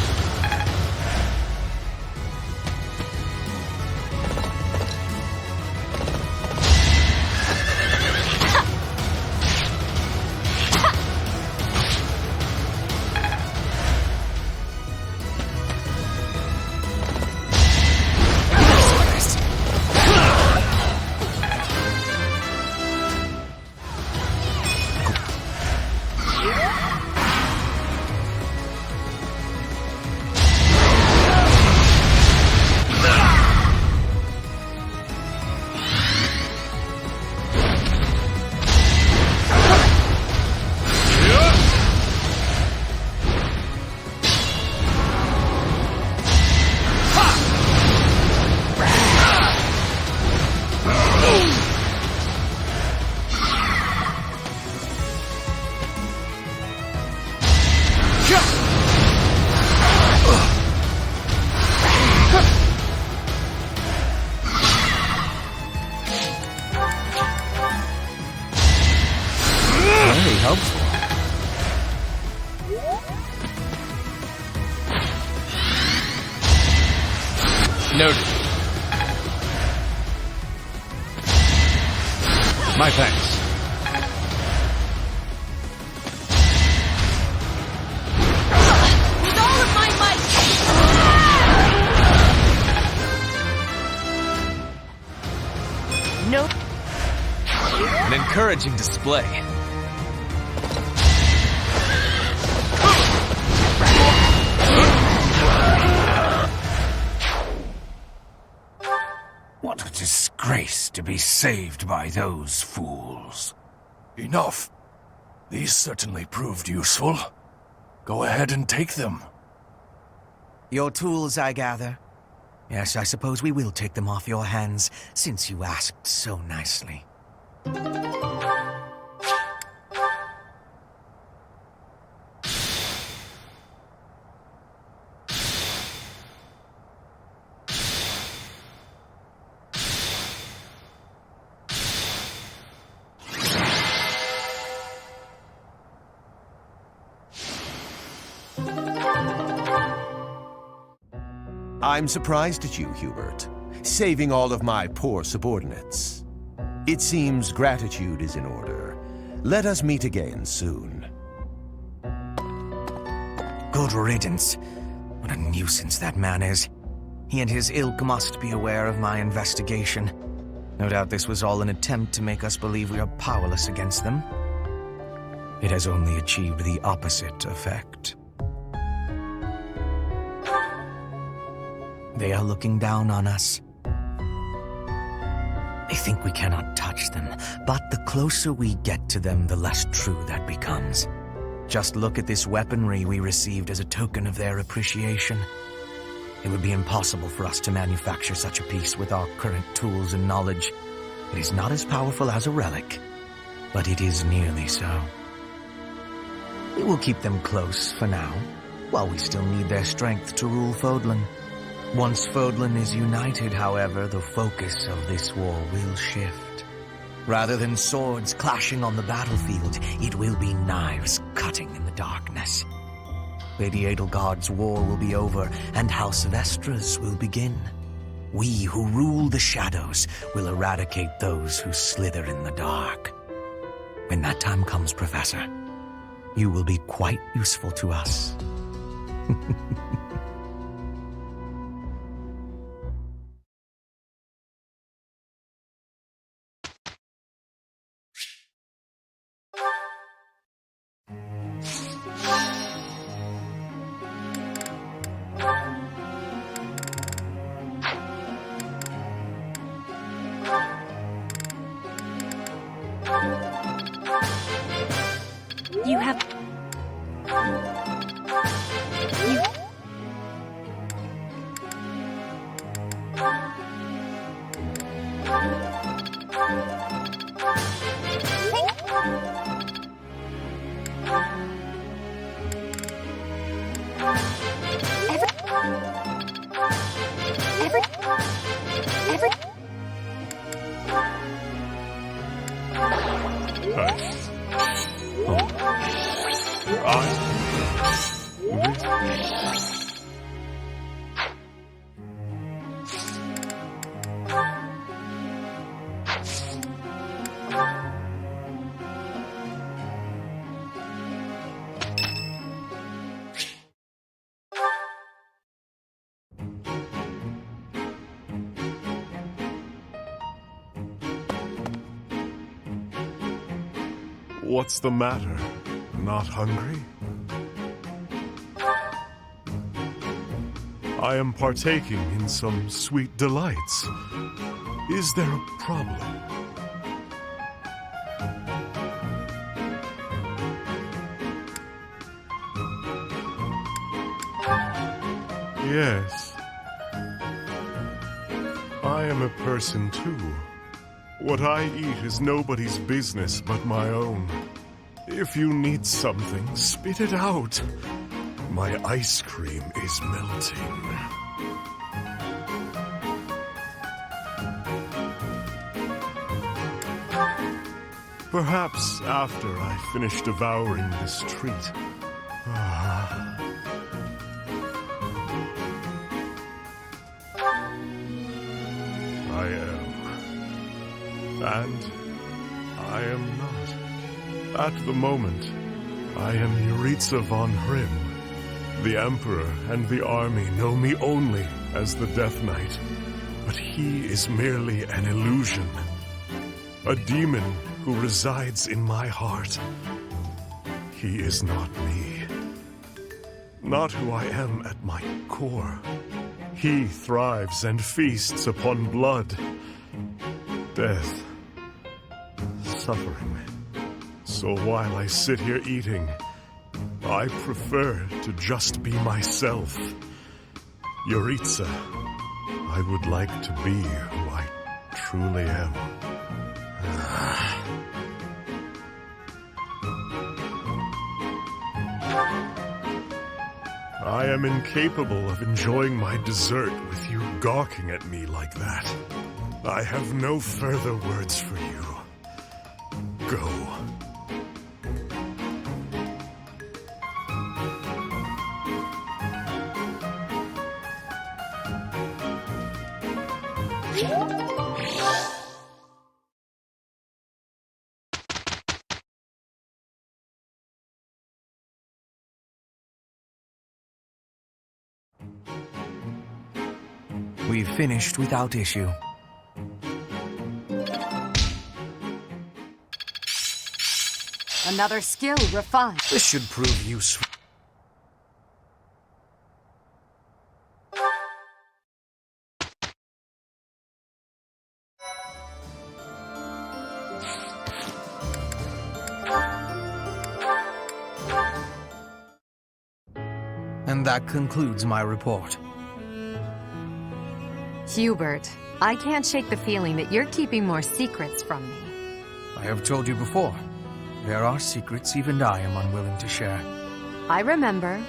Noted. My thanks. With all of my might! Nope. An encouraging display. What a disgrace to be saved by those fools. Enough. These certainly proved useful. Go ahead and take them. Your tools, I gather. Yes, I suppose we will take them off your hands, since you asked so nicely. I'm surprised at you, Hubert, saving all of my poor subordinates. It seems gratitude is in order. Let us meet again soon. Good riddance. What a nuisance that man is. He and his ilk must be aware of my investigation. No doubt this was all an attempt to make us believe we are powerless against them. It has only achieved the opposite effect. They are looking down on us. They think we cannot touch them, but the closer we get to them, the less true that becomes. Just look at this weaponry we received as a token of their appreciation. It would be impossible for us to manufacture such a piece with our current tools and knowledge. It is not as powerful as a relic, but it is nearly so. We will keep them close for now, while we still need their strength to rule Fodlan. Once Fodlan is united, however, the focus of this war will shift. Rather than swords clashing on the battlefield, it will be knives cutting in the darkness. Lady Edelgard's war will be over, and House Vestra's will begin. We who rule the shadows will eradicate those who slither in the dark. When that time comes, Professor, you will be quite useful to us. You have... You... What's the matter? Not hungry? I am partaking in some sweet delights. Is there a problem? Yes. I am a person too. What I eat is nobody's business but my own. If you need something, spit it out. My ice cream is melting. Perhaps after I finish devouring this treat. I am. And I am not. At the moment, I am Yuritsa von Hrim. The Emperor and the army know me only as the Death Knight, but he is merely an illusion. A demon who resides in my heart. He is not me. Not who I am at my core. He thrives and feasts upon blood, death, suffering. So while I sit here eating, I prefer to just be myself. Yuritsa, I would like to be who I truly am. I am incapable of enjoying my dessert with you gawking at me like that. I have no further words for you. Go. We've finished without issue. Another skill refined. This should prove useful. And that concludes my report. Hubert, I can't shake the feeling that you're keeping more secrets from me. I have told you before. There are secrets even I am unwilling to share. I remember.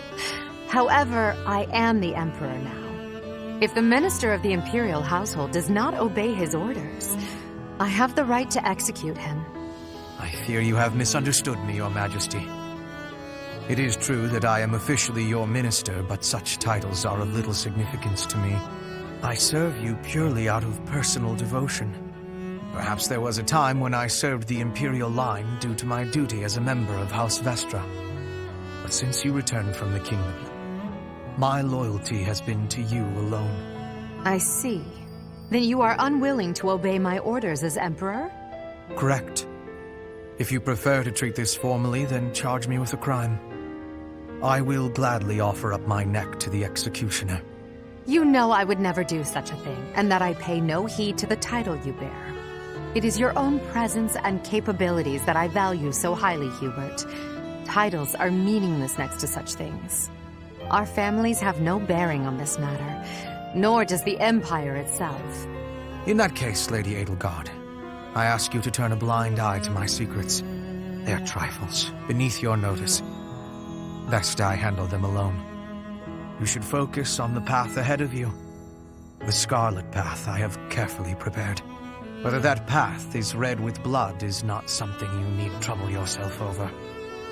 However, I am the Emperor now. If the Minister of the Imperial Household does not obey his orders, I have the right to execute him. I fear you have misunderstood me, Your Majesty. It is true that I am officially your minister, but such titles are of little significance to me. I serve you purely out of personal devotion. Perhaps there was a time when I served the Imperial line due to my duty as a member of House Vestra. But since you returned from the kingdom, my loyalty has been to you alone. I see. Then you are unwilling to obey my orders as Emperor? Correct. If you prefer to treat this formally, then charge me with a crime. I will gladly offer up my neck to the executioner. You know I would never do such a thing, and that I pay no heed to the title you bear. It is your own presence and capabilities that I value so highly, Hubert. Titles are meaningless next to such things. Our families have no bearing on this matter, nor does the Empire itself. In that case, Lady Edelgard, I ask you to turn a blind eye to my secrets. They are trifles, beneath your notice. Best I handle them alone. You should focus on the path ahead of you. The scarlet path I have carefully prepared. Whether that path is red with blood is not something you need trouble yourself over.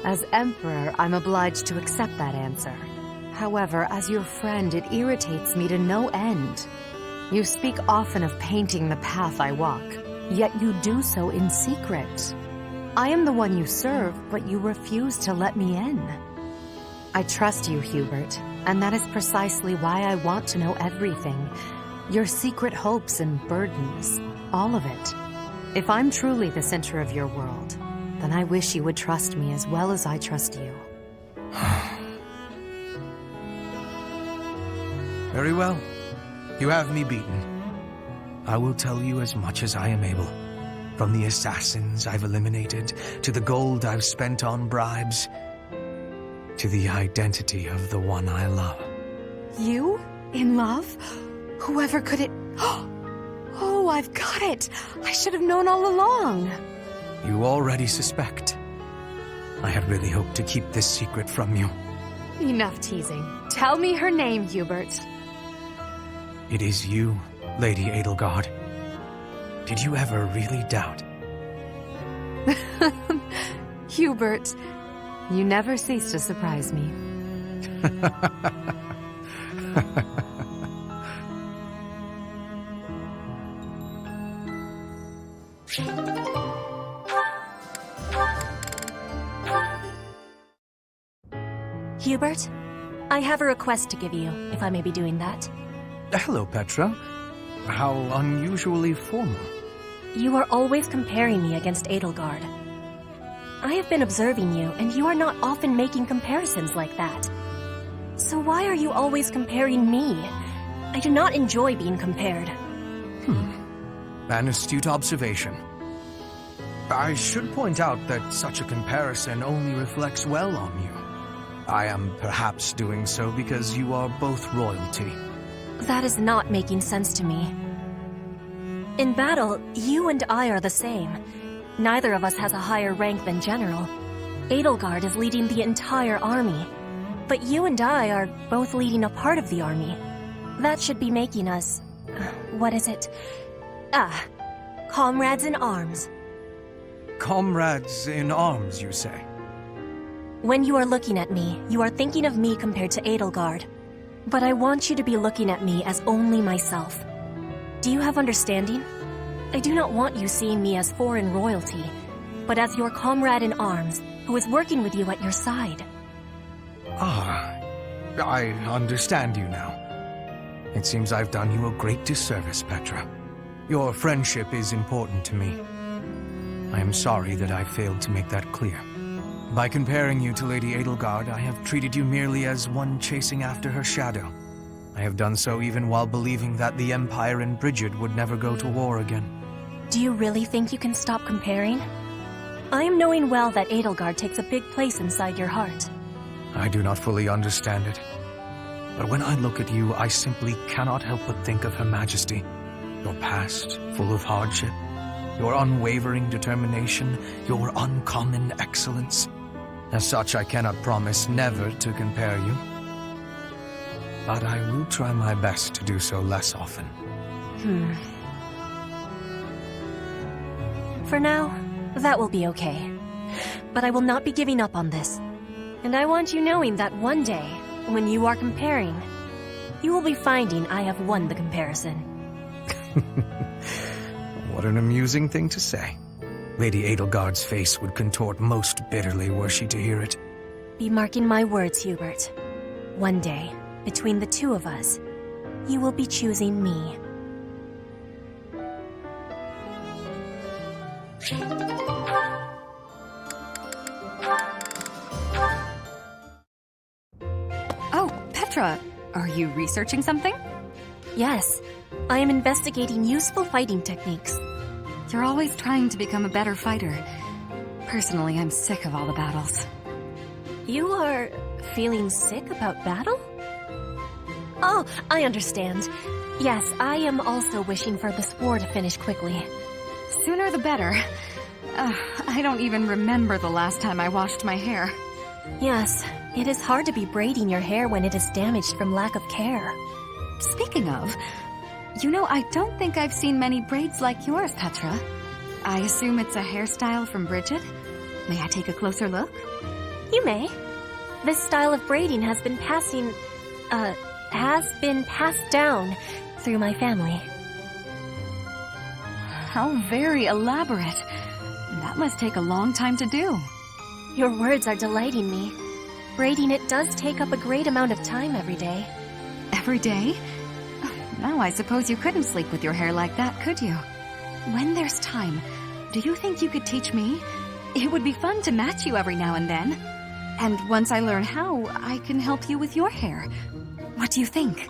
As Emperor, I'm obliged to accept that answer. However, as your friend, it irritates me to no end. You speak often of painting the path I walk, yet you do so in secret. I am the one you serve, but you refuse to let me in. I trust you, Hubert, and that is precisely why I want to know everything. Your secret hopes and burdens, all of it. If I'm truly the center of your world, then I wish you would trust me as well as I trust you. Very well. You have me beaten. I will tell you as much as I am able. From the assassins I've eliminated, to the gold I've spent on bribes, to the identity of the one I love. You? In love? Whoever could it... Oh, I've got it! I should have known all along! You already suspect. I had really hoped to keep this secret from you. Enough teasing. Tell me her name, Hubert. It is you, Lady Edelgard. Did you ever really doubt? Hubert, you never cease to surprise me. Hubert, I have a request to give you, if I may be doing that. Hello, Petra. How unusually formal. You are always comparing me against Edelgard. I have been observing you, and you are not often making comparisons like that. So why are you always comparing me? I do not enjoy being compared. An astute observation. I should point out that such a comparison only reflects well on you. I am perhaps doing so because you are both royalty. That is not making sense to me. In battle, you and I are the same. Neither of us has a higher rank than general. Edelgard is leading the entire army. But you and I are both leading a part of the army. That should be making us... what is it? Comrades in arms. Comrades in arms, you say? When you are looking at me, you are thinking of me compared to Edelgard. But I want you to be looking at me as only myself. Do you have understanding? I do not want you seeing me as foreign royalty, but as your comrade in arms, who is working with you at your side. I understand you now. It seems I've done you a great disservice, Petra. Your friendship is important to me. I am sorry that I failed to make that clear. By comparing you to Lady Edelgard, I have treated you merely as one chasing after her shadow. I have done so even while believing that the Empire and Bridget would never go to war again. Do you really think you can stop comparing? I am knowing well that Edelgard takes a big place inside your heart. I do not fully understand it. But when I look at you, I simply cannot help but think of Her Majesty. Your past, full of hardship, your unwavering determination, your uncommon excellence. As such, I cannot promise never to compare you. But I will try my best to do so less often. For now, that will be okay. But I will not be giving up on this. And I want you knowing that one day, when you are comparing, you will be finding I have won the comparison. What an amusing thing to say. Lady Edelgard's face would contort most bitterly were she to hear it. Be marking my words, Hubert. One day, between the two of us, you will be choosing me. Oh, Petra, are you researching something? Yes, I am investigating useful fighting techniques. You're always trying to become a better fighter. Personally, I'm sick of all the battles. You are feeling sick about battle? Oh, I understand. Yes, I am also wishing for this war to finish quickly. Sooner the better. I don't even remember the last time I washed my hair. Yes, it is hard to be braiding your hair when it is damaged from lack of care. Speaking of, you know, I don't think I've seen many braids like yours, Petra. I assume it's a hairstyle from Bridget? May I take a closer look? You may. This style of braiding has been passed down through my family. How very elaborate. That must take a long time to do. Your words are delighting me. Braiding it does take up a great amount of time every day. Every day? Now I suppose you couldn't sleep with your hair like that, could you? When there's time, do you think you could teach me? It would be fun to match you every now and then. And once I learn how, I can help you with your hair. What do you think?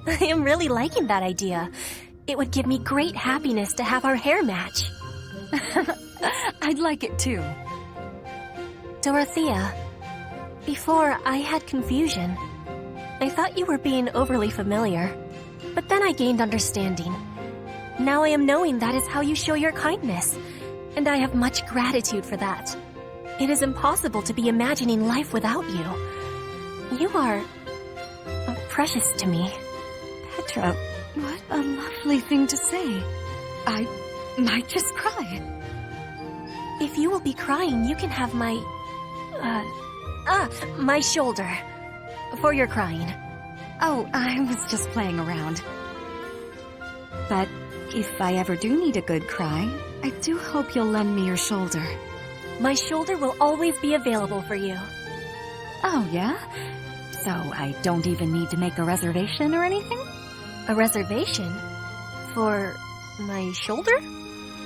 I am really liking that idea. It would give me great happiness to have our hair match. I'd like it too. Dorothea, before I had confusion. I thought you were being overly familiar, but then I gained understanding. Now I am knowing that is how you show your kindness, and I have much gratitude for that. It is impossible to be imagining life without you. You are precious to me. Petra, what a lovely thing to say. I might just cry. If you will be crying, you can have my shoulder. For your crying. Oh, I was just playing around. But if I ever do need a good cry, I do hope you'll lend me your shoulder. My shoulder will always be available for you. Oh, yeah? So I don't even need to make a reservation or anything? A reservation? For my shoulder?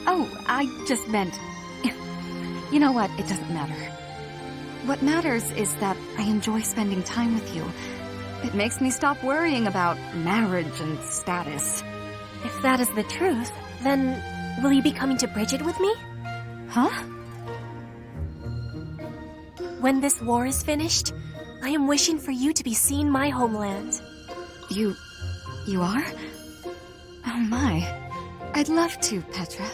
Oh, I just meant... You know what? It doesn't matter. What matters is that I enjoy spending time with you. It makes me stop worrying about marriage and status. If that is the truth, then will you be coming to Bridget with me? Huh? When this war is finished, I am wishing for you to be seeing my homeland. You are? Oh my. I'd love to, Petra.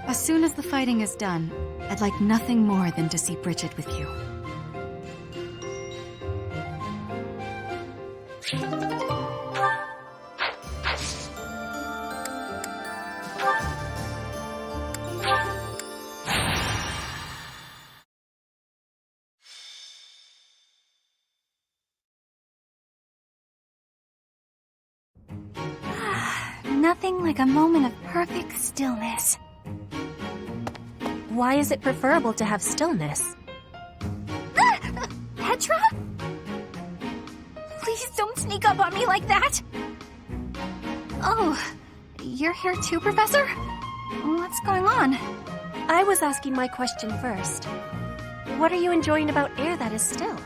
As soon as the fighting is done, I'd like nothing more than to see Bridget with you. Nothing like a moment of perfect stillness. Why is it preferable to have stillness? Petra? Please don't sneak up on me like that! Oh, you're here too, Professor? What's going on? I was asking my question first. What are you enjoying about air that is still?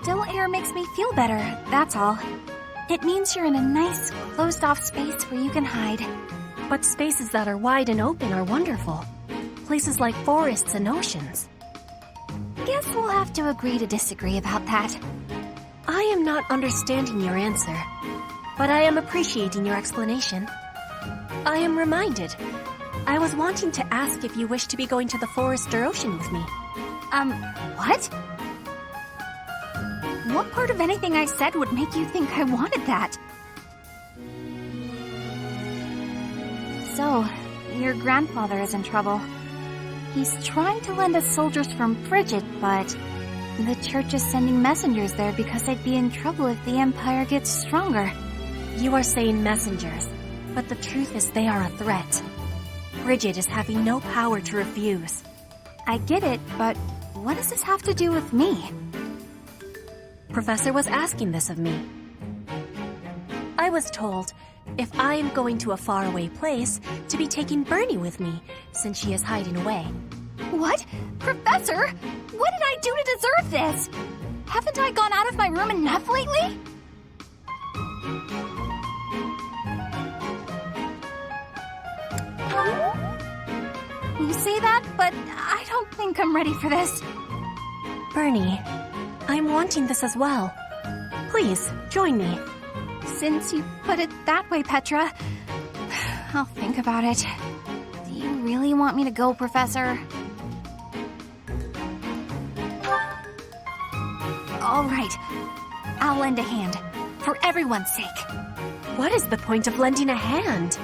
Still air makes me feel better, that's all. It means you're in a nice, closed-off space where you can hide. But spaces that are wide and open are wonderful. Places like forests and oceans. Guess we'll have to agree to disagree about that. I am not understanding your answer, but I am appreciating your explanation. I am reminded. I was wanting to ask if you wish to be going to the forest or ocean with me. What? What part of anything I said would make you think I wanted that? So, your grandfather is in trouble. He's trying to lend us soldiers from Frigid, but the church is sending messengers there because they'd be in trouble if the Empire gets stronger. You are saying messengers, but the truth is they are a threat. Frigid is having no power to refuse. I get it, but what does this have to do with me? Professor was asking this of me. I was told, if I am going to a faraway place, to be taking Bernie with me, since she is hiding away. What? Professor? What did I do to deserve this? Haven't I gone out of my room enough lately? You say that, but I don't think I'm ready for this. Bernie, I'm wanting this as well. Please, join me. Since you put it that way, Petra, I'll think about it. Do you really want me to go, Professor? All right. I'll lend a hand. For everyone's sake. What is the point of lending a hand?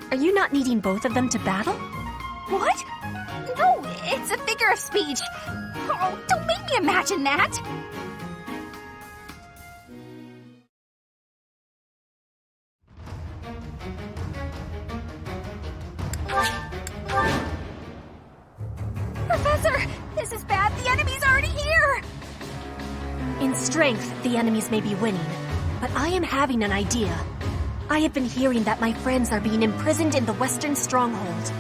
Are you not needing both of them to battle? What? No, it's a figure of speech. Oh, don't make me imagine that. Professor, this is bad. The enemy's already here. In strength, the enemies may be winning, but I am having an idea. I have been hearing that my friends are being imprisoned in the Western Stronghold.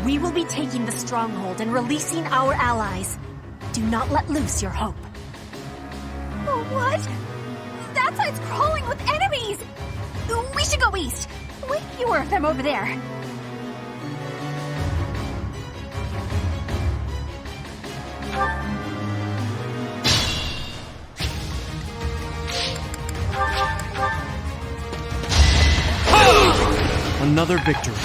We will be taking the stronghold and releasing our allies. Do not let loose your hope. What? That side's crawling with enemies! We should go east. Way fewer of them over there. Another victory.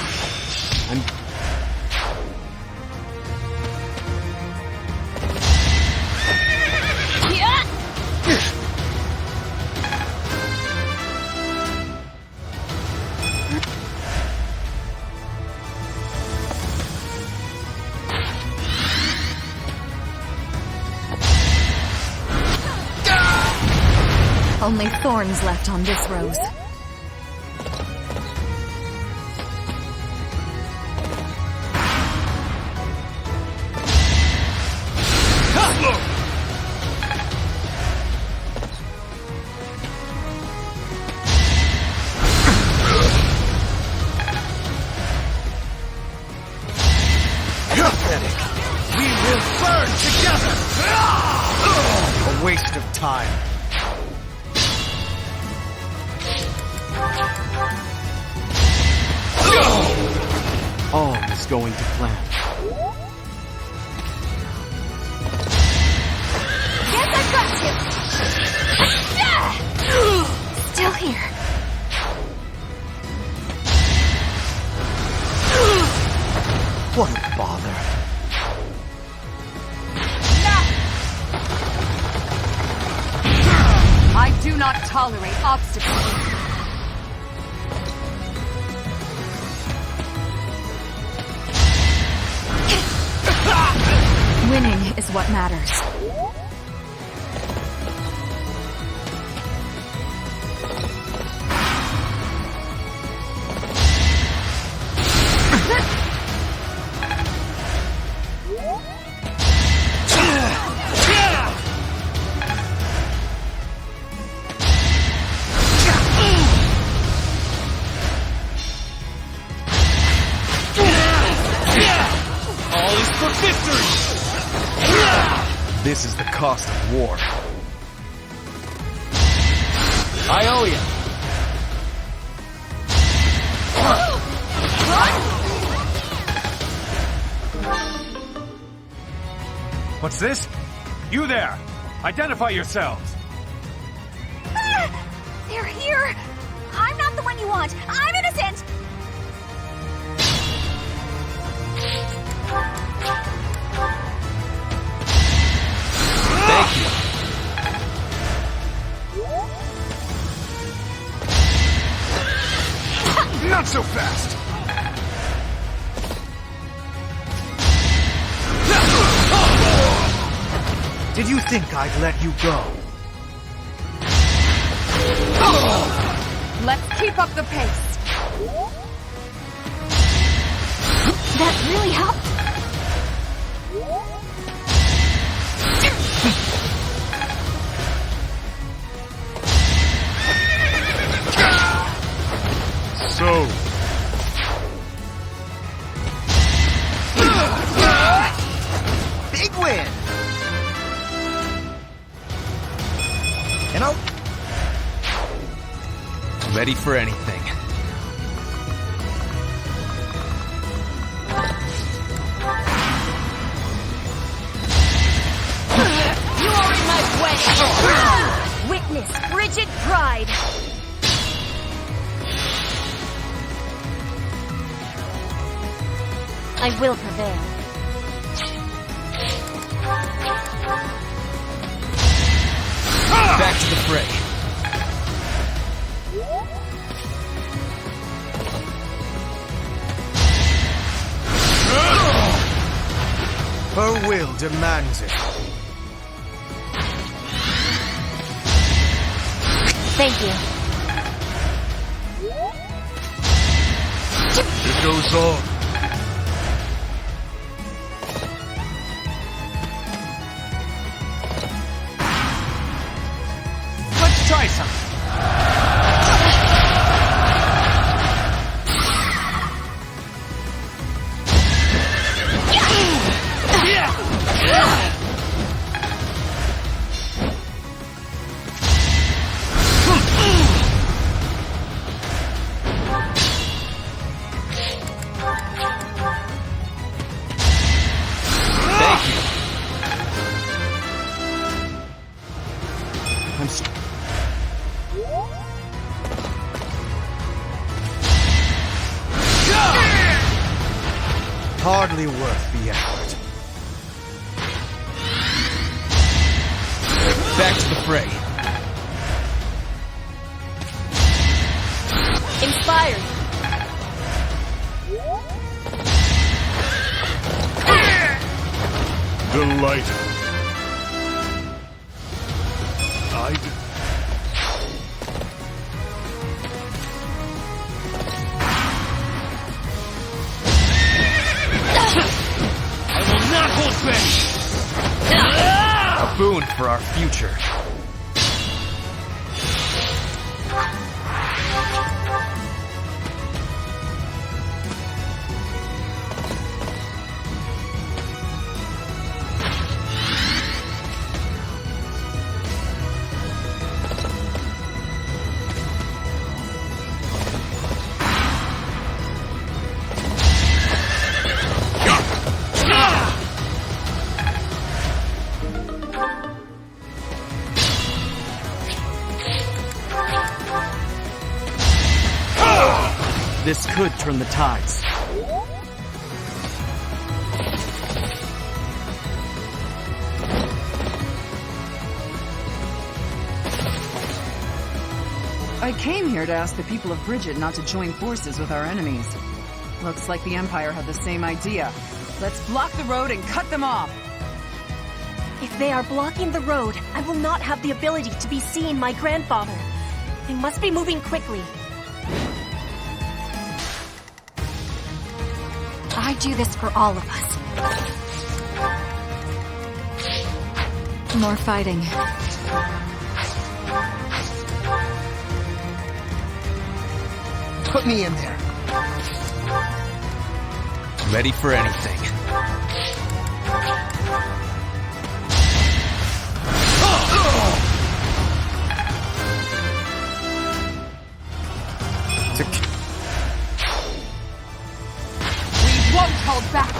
Only thorns left on this rose. Pathetic. We will burn together! A waste of time. All is going to plan. Yes, I've got you! Still here. What a bother. I do not tolerate obstacles. Winning is what matters. All is for victory! This is the cost of war. I owe you. What's this? You there! Identify yourselves! They're here! I'm not the one you want! I'm innocent! Thank you. Not so fast! Did you think I'd let you go? Let's keep up the pace. That really helped. So, Big win! You know, Ready for anything. You are in my way! Witness frigid pride! I will prevail. Back to the fray. Her will demands it. Thank you. it goes on. Let's try something. Hardly worth the effort. Back to the fray. Inspired. Delighted. A boon for our future. This could turn the tides. I came here to ask the people of Bridget not to join forces with our enemies. Looks like the Empire had the same idea. Let's block the road and cut them off. If they are blocking the road, I will not have the ability to be seeing my grandfather. They must be moving quickly. I do this for all of us. More fighting. put me in there. Ready for anything. We won't hold back.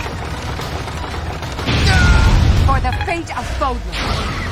or the fate of Fodlan.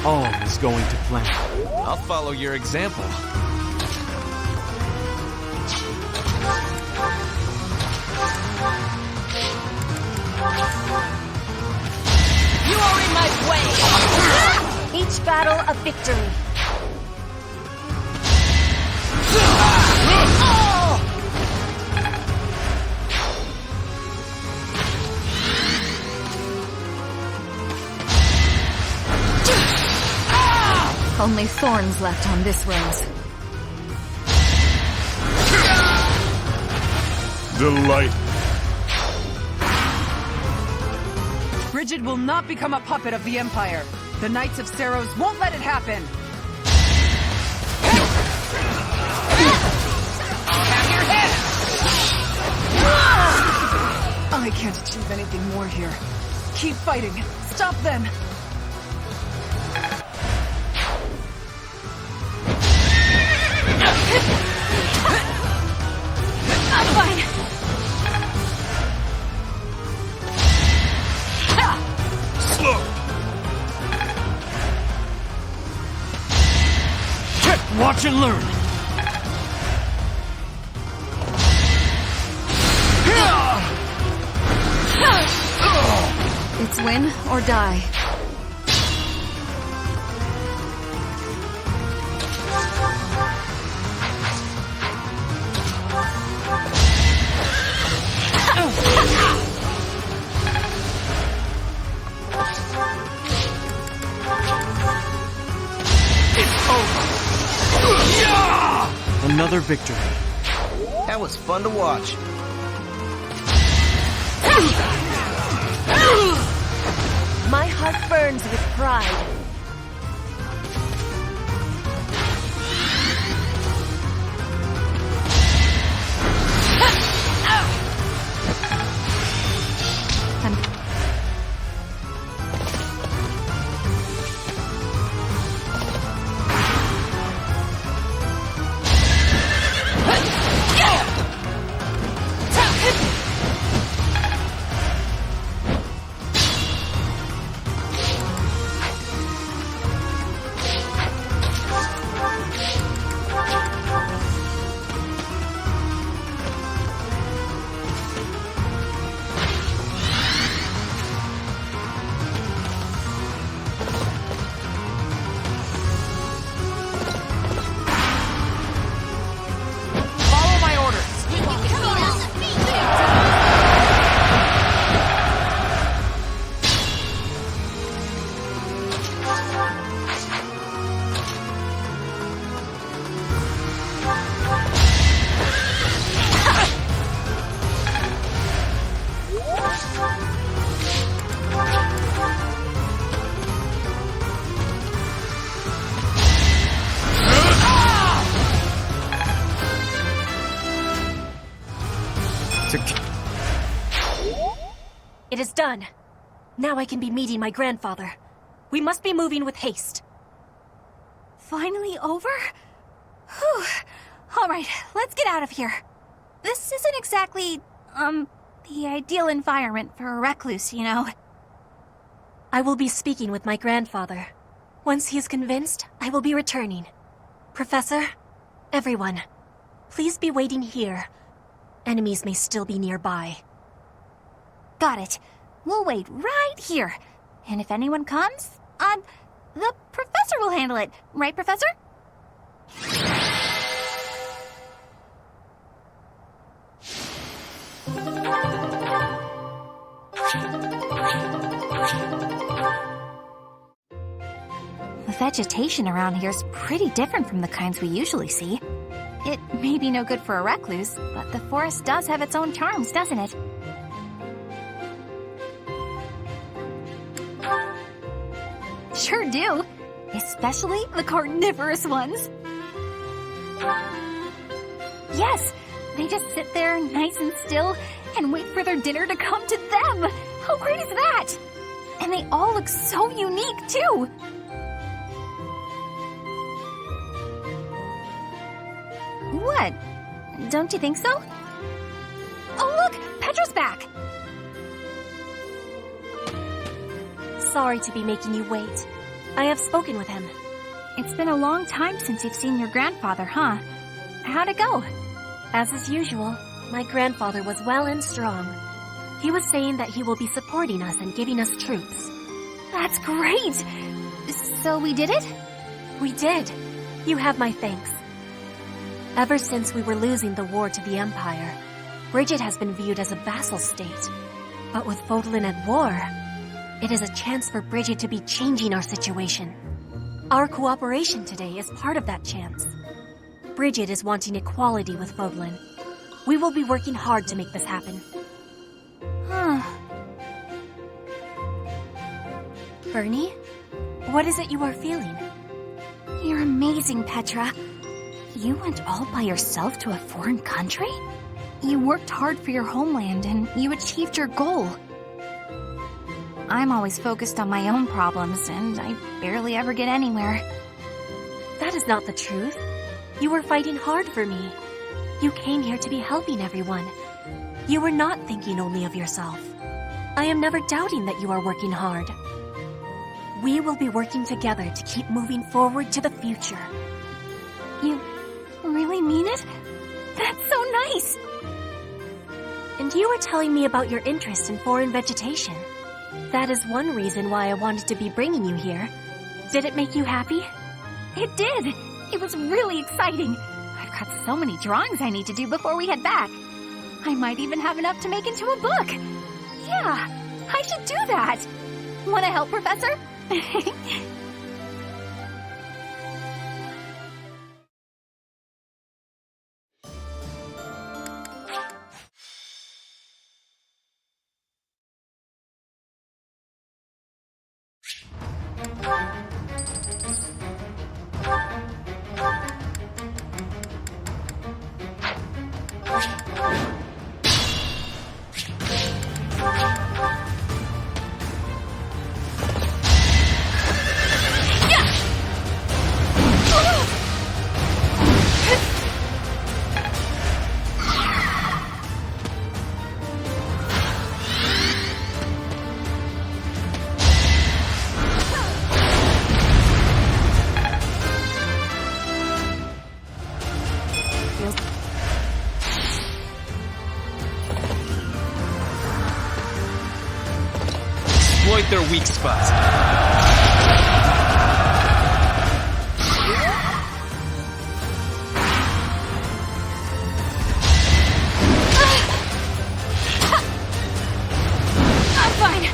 All is going to plan. I'll follow your example. You are in my way! Each battle a victory. Only thorns left on this rose. Delight. Brigid will not become a puppet of the Empire. The Knights of Seiros won't let it happen. Have your head! I can't achieve anything more here. Keep fighting. Stop them. I'm fine. Slow. Watch and learn. It's win or die. Another victory. That was fun to watch. My heart burns with pride. It is done. Now I can be meeting my grandfather. We must be moving with haste. Finally over? Whew. All right, let's get out of here. This isn't exactly, the ideal environment for a recluse, you know. I will be speaking with my grandfather. Once he is convinced, I will be returning. Professor, everyone, please be waiting here. Enemies may still be nearby. Got it. We'll wait right here. And if anyone comes, the professor will handle it. Right, Professor? The vegetation around here is pretty different from the kinds we usually see. It may be no good for a recluse, but the forest does have its own charms, doesn't it? Sure do. Especially the carnivorous ones. Yes, they just sit there nice and still and wait for their dinner to come to them. How great is that? And they all look so unique, too. What? Don't you think so? Oh, look! Petra's back! Sorry to be making you wait. I have spoken with him. It's been a long time since you've seen your grandfather, huh? How'd it go? As is usual, my grandfather was well and strong. He was saying that he will be supporting us and giving us troops. That's great! So we did it? We did. You have my thanks. Ever since we were losing the war to the Empire, Bridget has been viewed as a vassal state. But with Fodlan at war, it is a chance for Bridget to be changing our situation. Our cooperation today is part of that chance. Bridget is wanting equality with Fodlan. We will be working hard to make this happen. Huh. Bernie, what is it you are feeling? You're amazing, Petra. You went all by yourself to a foreign country? You worked hard for your homeland and you achieved your goal. I'm always focused on my own problems and I barely ever get anywhere. That is not the truth. You were fighting hard for me. You came here to be helping everyone. You were not thinking only of yourself. I am never doubting that you are working hard. We will be working together to keep moving forward to the future. You really mean it? That's so nice! And you were telling me about your interest in foreign vegetation. That is one reason why I wanted to be bringing you here. Did it make you happy? It did! It was really exciting. I've got so many drawings I need to do before we head back. I might even have enough to make into a book. Yeah, I should do that. Want to help, Professor? Exploit their weak spots. I'm fine.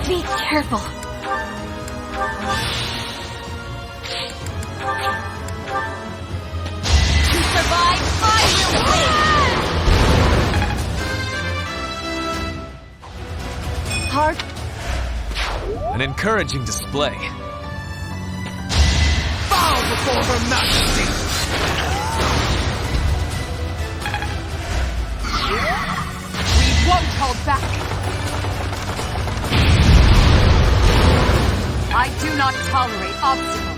Be careful. You survived, I will win! An encouraging display. Bow before her majesty! We won't hold back. I do not tolerate obstacles.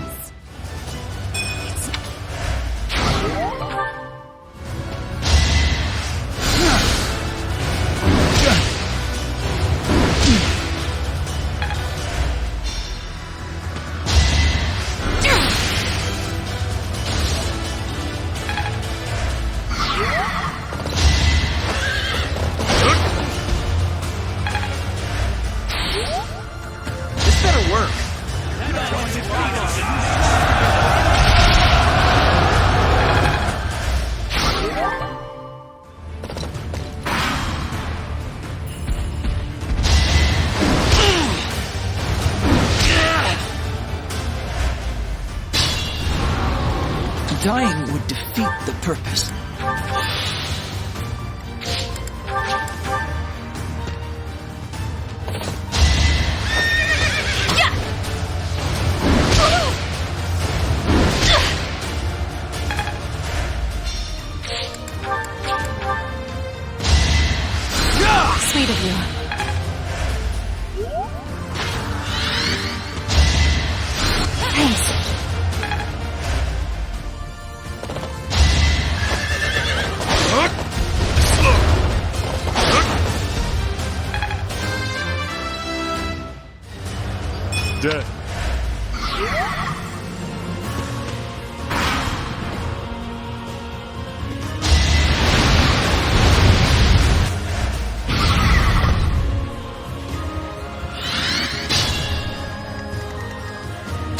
Dying would defeat the purpose. Sweet of you. Thanks. Dead.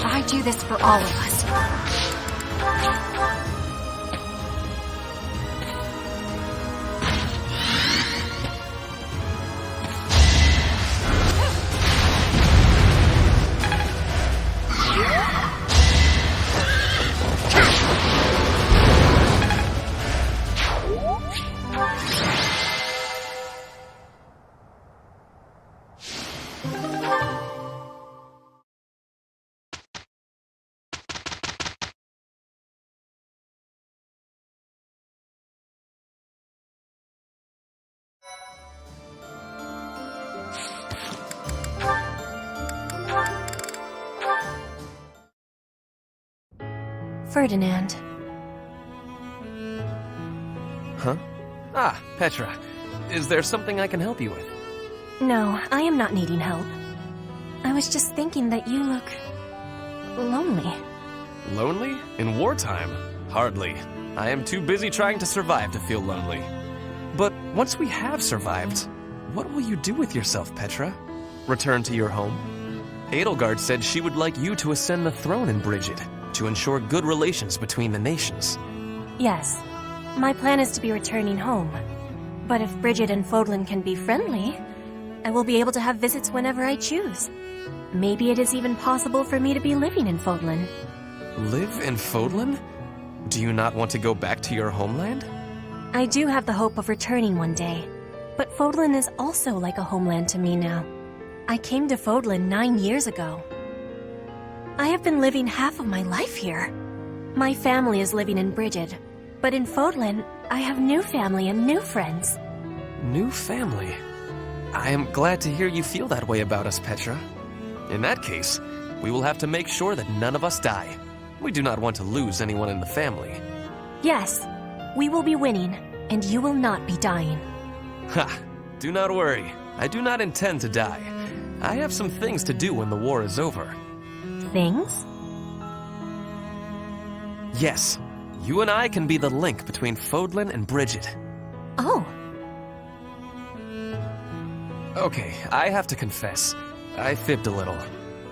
I do this for all of us. Ferdinand. Huh? Ah, Petra. Is there something I can help you with? No, I am not needing help. I was just thinking that you look lonely. Lonely? In wartime? Hardly. I am too busy trying to survive to feel lonely. But once we have survived, what will you do with yourself, Petra? Return to your home? Edelgard said she would like you to ascend the throne in Brigid, to ensure good relations between the nations. Yes, my plan is to be returning home. But if Brigid and Fodlan can be friendly, I will be able to have visits whenever I choose. Maybe it is even possible for me to be living in Fodlan. Live in Fodlan? Do you not want to go back to your homeland? I do have the hope of returning one day, but Fodlan is also like a homeland to me now. I came to Fodlan 9 years ago. I have been living half of my life here. My family is living in Brigid, but in Fodlan, I have new family and new friends. New family? I am glad to hear you feel that way about us, Petra. In that case, we will have to make sure that none of us die. We do not want to lose anyone in the family. Yes, we will be winning, and you will not be dying. Ha! Do not worry. I do not intend to die. I have some things to do when the war is over. Things? Yes. You and I can be the link between Fodlan and Brigid. Oh. Okay, I have to confess. I fibbed a little.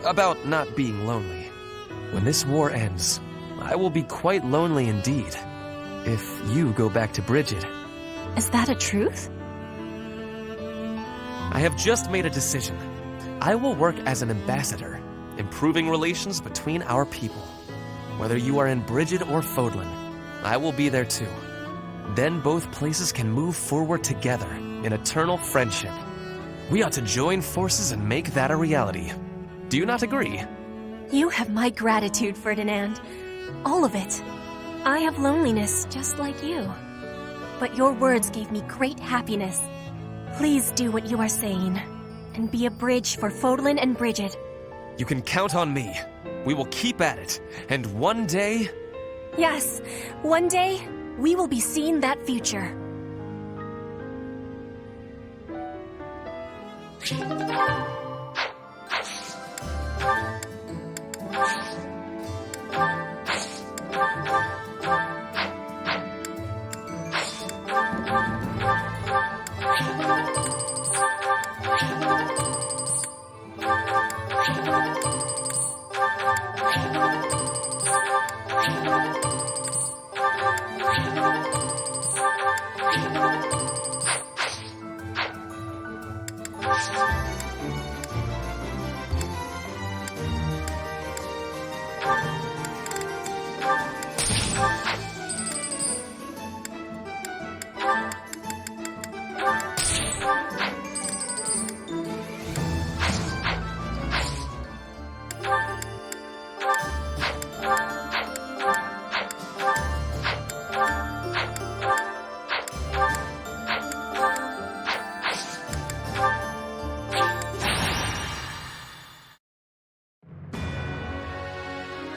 About not being lonely. When this war ends, I will be quite lonely indeed. If you go back to Brigid. Is that a truth? I have just made a decision. I will work as an ambassador, improving relations between our people. Whether you are in Brigid or Fodlan, I will be there too. Then both places can move forward together in eternal friendship. We ought to join forces and make that a reality. Do you not agree? You have my gratitude, Ferdinand. All of it. I have loneliness, just like you. But your words gave me great happiness. Please do what you are saying, and be a bridge for Fodlan and Bridget. You can count on me. We will keep at it, and one day... Yes, one day, we will be seeing that future.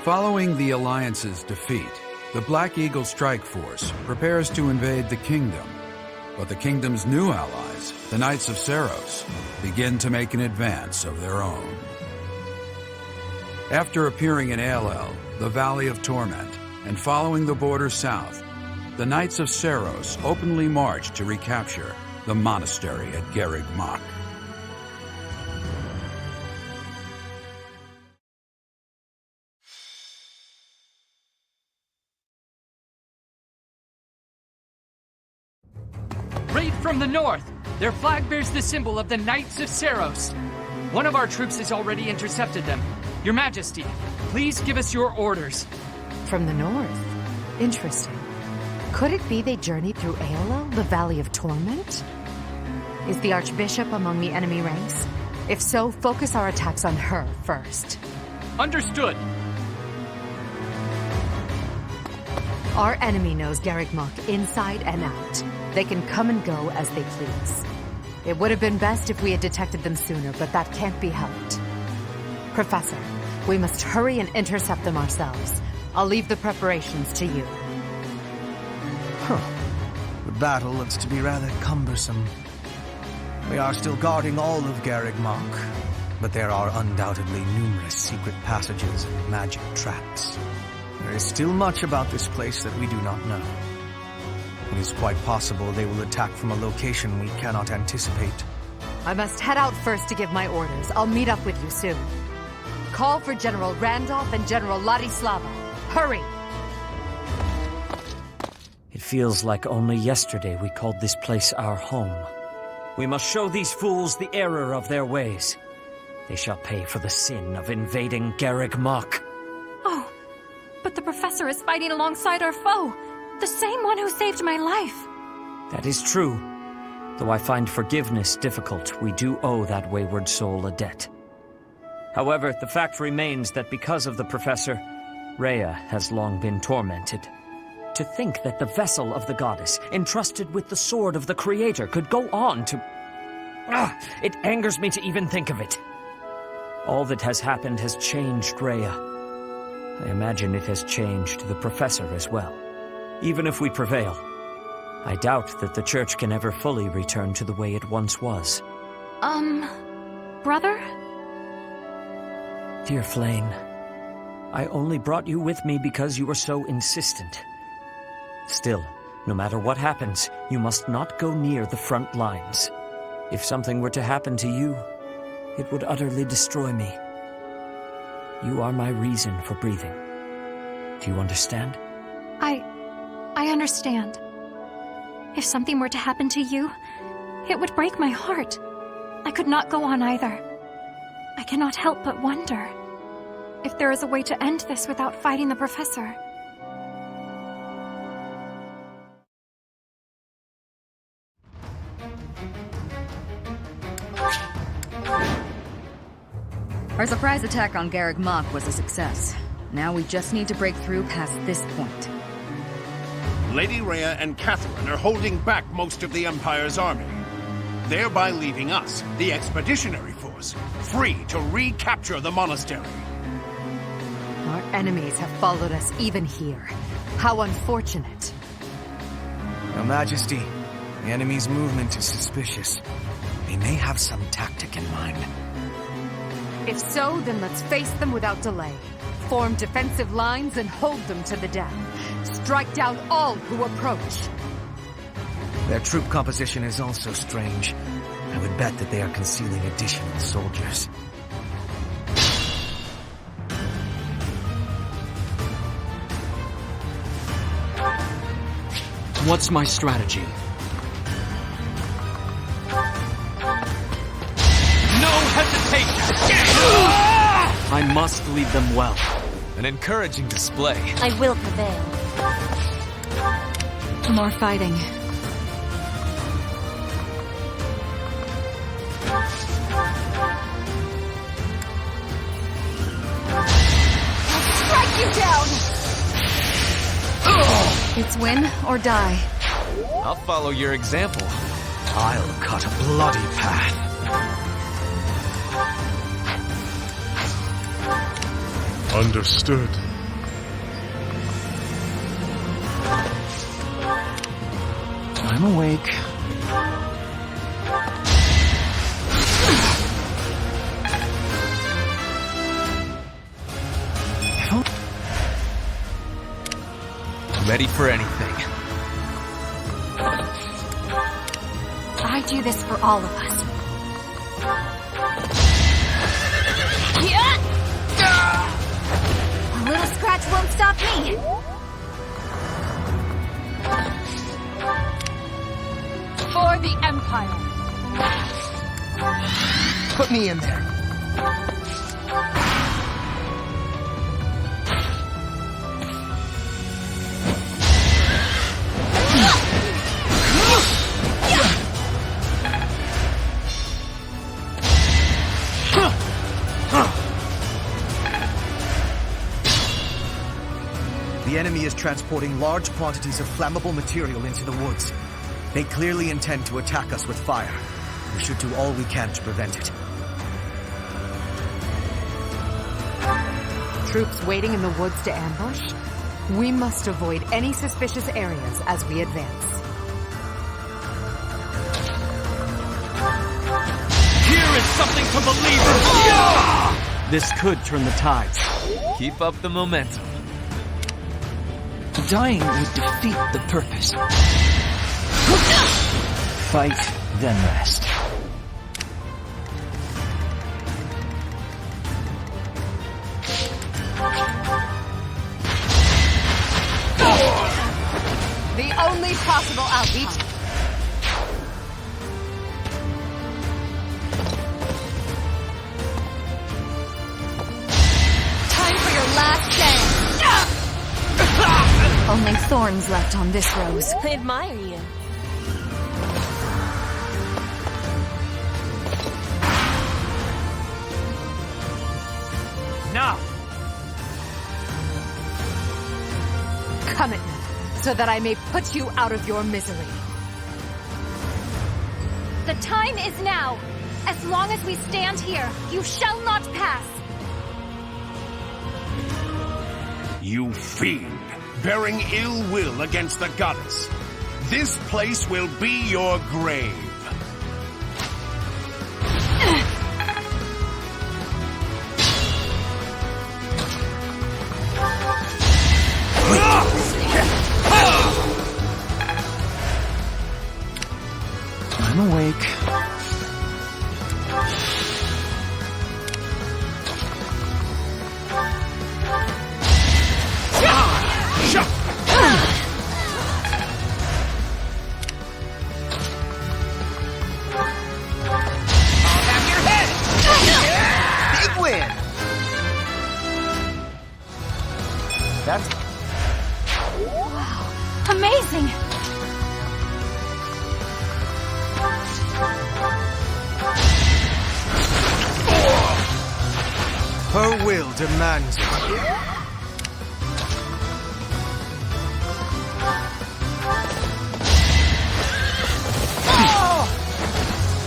Following the Alliance's defeat, the Black Eagle Strike Force prepares to invade the Kingdom. But the Kingdom's new allies, the Knights of Seiros, begin to make an advance of their own. After appearing in Aelel, the Valley of Torment, and following the border south, the Knights of Seiros openly march to recapture the monastery at Garreg Mach. Raid from the north! Their flag bears the symbol of the Knights of Seiros. One of our troops has already intercepted them. Your Majesty, please give us your orders. From the north? Interesting. Could it be they journeyed through Aelel, the Valley of Torment? Is the Archbishop among the enemy ranks? If so, focus our attacks on her first. Understood. Our enemy knows Garreg Mach inside and out. They can come and go as they please. It would have been best if we had detected them sooner, but that can't be helped. Professor, we must hurry and intercept them ourselves. I'll leave the preparations to you. The battle looks to be rather cumbersome. We are still guarding all of Garreg Mach, but there are undoubtedly numerous secret passages and magic traps. There is still much about this place that we do not know. It is quite possible they will attack from a location we cannot anticipate. I must head out first to give my orders. I'll meet up with you soon. Call for General Randolph and General Ladislava. Hurry! It feels like only yesterday we called this place our home. We must show these fools the error of their ways. They shall pay for the sin of invading Garreg Mach. Oh, but the professor is fighting alongside our foe. The same one who saved my life. That is true. Though I find forgiveness difficult, we do owe that wayward soul a debt. However, the fact remains that because of the professor, Rhea has long been tormented. To think that the vessel of the goddess, entrusted with the sword of the Creator, could go on to... it angers me to even think of it. All that has happened has changed Rhea. I imagine it has changed the professor as well. Even if we prevail, I doubt that the Church can ever fully return to the way it once was. Brother? Dear Flame, I only brought you with me because you were so insistent. Still, no matter what happens, you must not go near the front lines. If something were to happen to you, it would utterly destroy me. You are my reason for breathing. Do you understand? I understand. If something were to happen to you, it would break my heart. I could not go on either. I cannot help but wonder if there is a way to end this without fighting the professor. Our surprise attack on Garreg Mach was a success. Now we just need to break through past this point. Lady Rhea and Catherine are holding back most of the Empire's army, thereby leaving us, the Expeditionary Force, free to recapture the monastery. Our enemies have followed us even here. How unfortunate. Your Majesty, the enemy's movement is suspicious. They may have some tactic in mind. If so, then let's face them without delay. Form defensive lines and hold them to the death. Strike down all who approach. Their troop composition is also strange. I would bet that they are concealing additional soldiers. What's my strategy? No hesitation! I must lead them well. An encouraging display. I will prevail. More fighting. Strike you down! It's win or die. I'll follow your example. I'll cut a bloody path. Understood. I'm awake. Ready for anything. I do this for all of us. A little scratch won't stop me. For the Empire. Put me in there. The enemy is transporting large quantities of flammable material into the woods. They clearly intend to attack us with fire. We should do all we can to prevent it. Troops waiting in the woods to ambush? We must avoid any suspicious areas as we advance. Here is something to believe in! This could turn the tides. Keep up the momentum. Dying would defeat the purpose. Fight, then rest. The only possible outreach. Time for your last stand. Only thorns left on this rose. I admire you. Now! Come at me, so that I may put you out of your misery. The time is now. As long as we stand here, you shall not pass. You fiend, bearing ill will against the goddess. This place will be your grave. I'm awake. Big win! That's... Wow, amazing! demands it.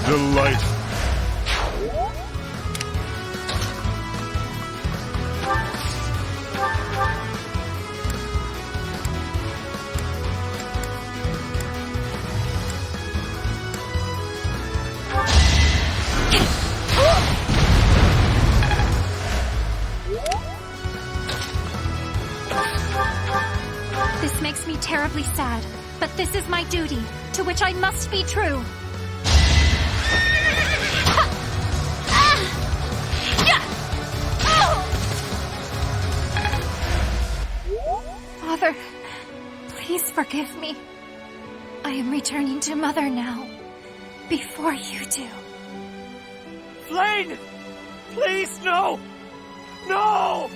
Delightful. This makes me terribly sad, but this is my duty, to which I must be true. Father, please forgive me. I am returning to Mother now, before you do. Flane! Please, no! No!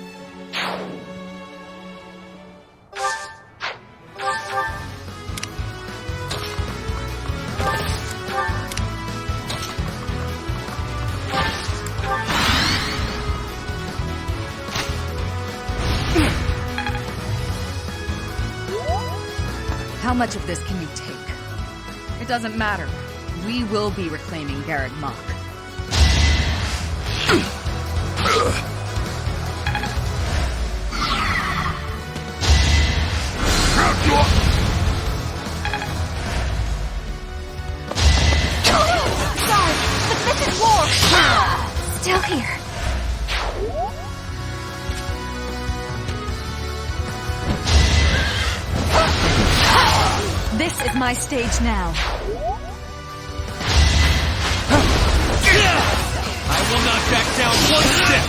How much of this can you take? It doesn't matter. We will be reclaiming Garreg Mach. Sorry, but this is war! Still here. This is my stage now. I will not back down one step!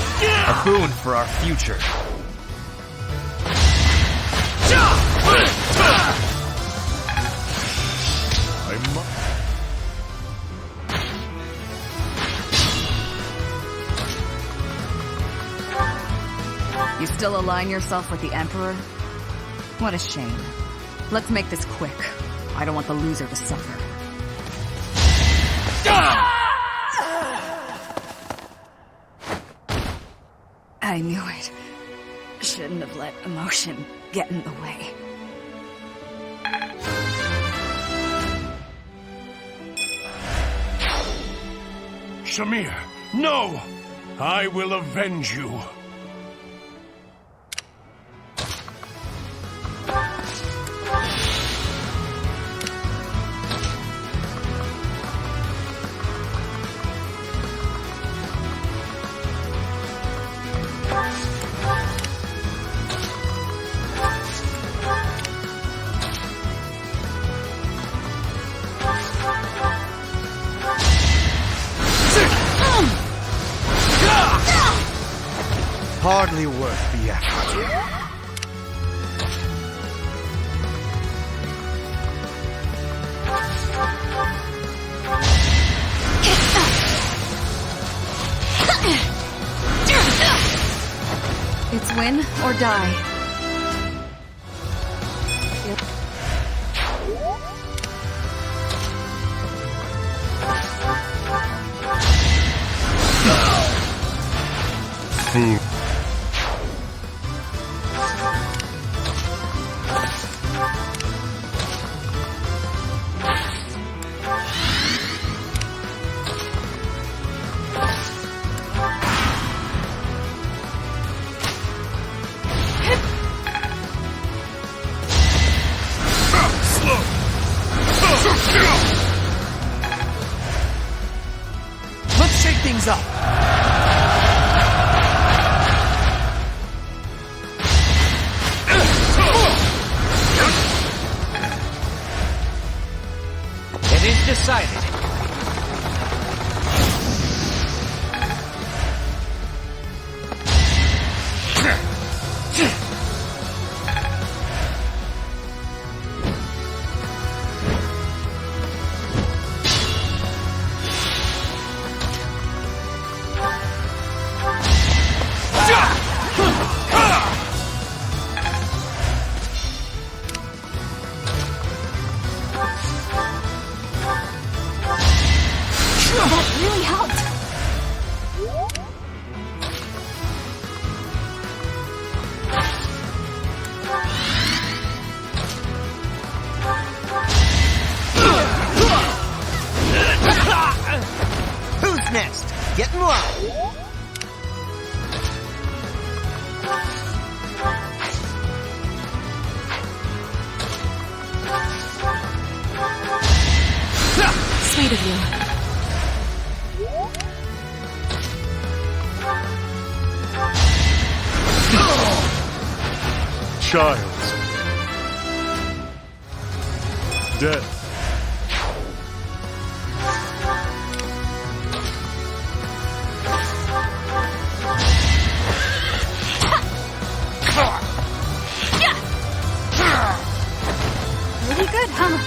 A boon for our future. You still align yourself with the Emperor? What a shame. Let's make this quick. I don't want the loser to suffer. I knew it. Shouldn't have let emotion get in the way. Shamir, no! I will avenge you. Hardly worth the effort. It's win or die. Let's shake things up. It is decided. next? Get in line. Sweet of you. Child. Death. Pretty good, huh?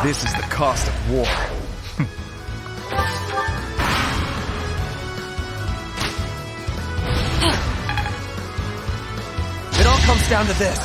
This is the cost of war. It all comes down to this.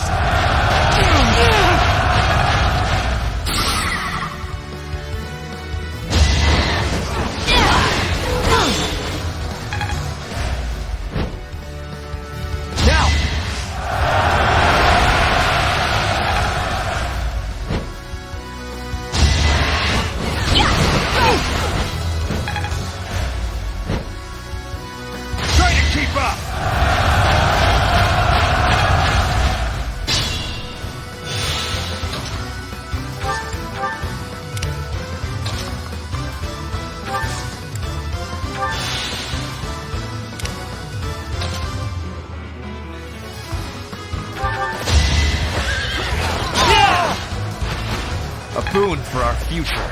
A boon for our future.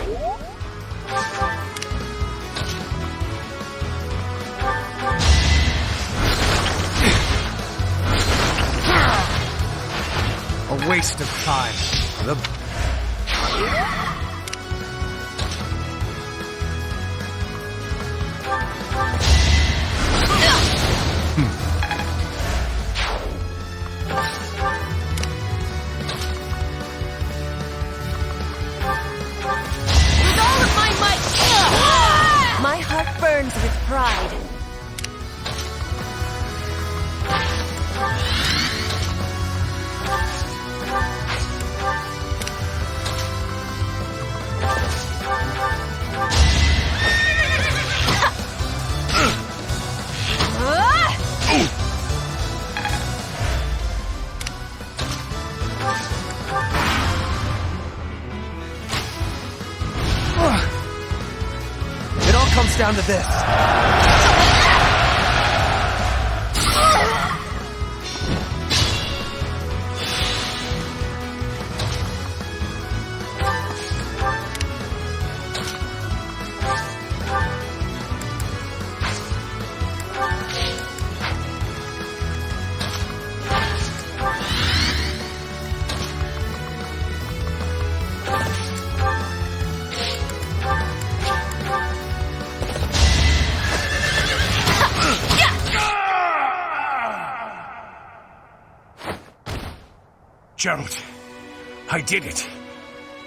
A waste of time. My heart burns with pride. It all comes down to this. Gerald, I did it.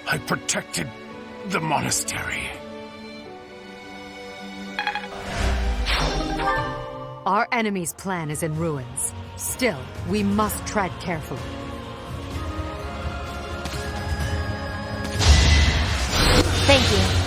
I protected the monastery. Our enemy's plan is in ruins. Still, we must tread carefully. Thank you.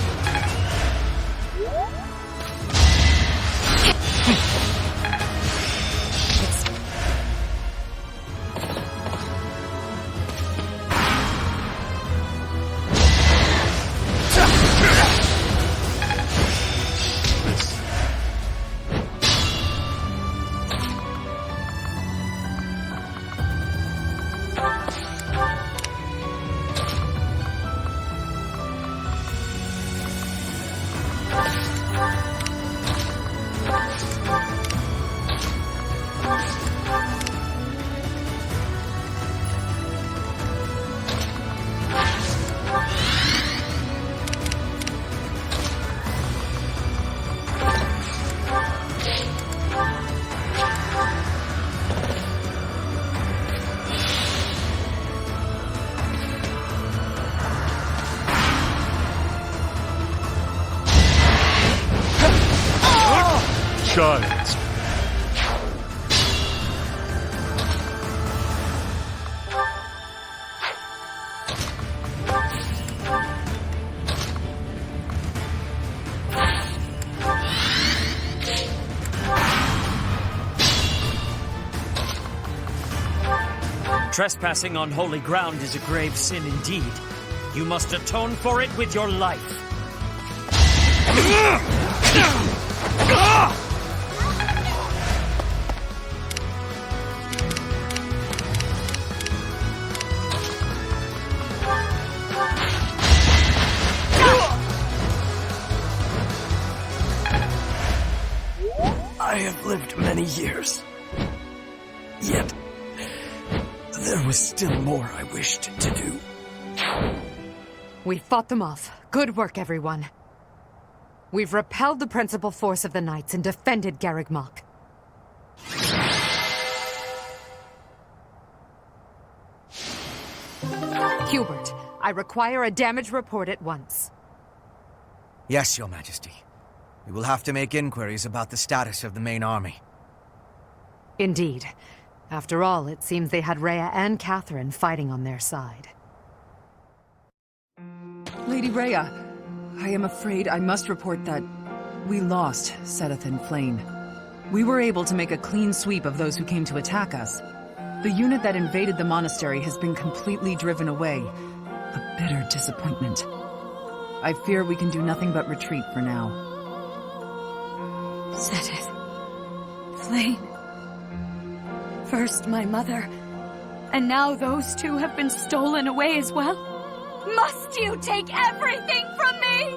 shines. Trespassing on holy ground is a grave sin indeed. You must atone for it with your life. I have lived many years, yet there was still more I wished to do. We fought them off. Good work, everyone. We've repelled the principal force of the Knights and defended Garreg Mach. Hubert, I require a damage report at once. Yes, Your Majesty. We will have to make inquiries about the status of the main army. Indeed. After all, it seems they had Rhea and Catherine fighting on their side. Lady Rhea, I am afraid I must report that we lost Seteth and Flame. We were able to make a clean sweep of those who came to attack us. The unit that invaded the monastery has been completely driven away. A bitter disappointment. I fear we can do nothing but retreat for now. Seteth. Flame. First my mother, and now those two have been stolen away as well? Must you take everything from me?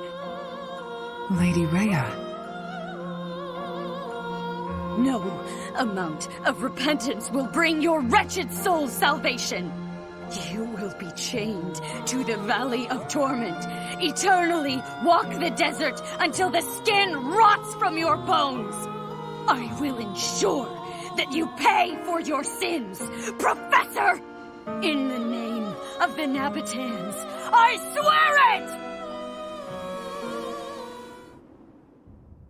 Lady Rhea. No amount of repentance will bring your wretched soul salvation. You will be chained to the Valley of Torment, eternally walk the desert until the skin rots from your bones. I will ensure that you pay for your sins, Professor! In the name of the Nabitans, I swear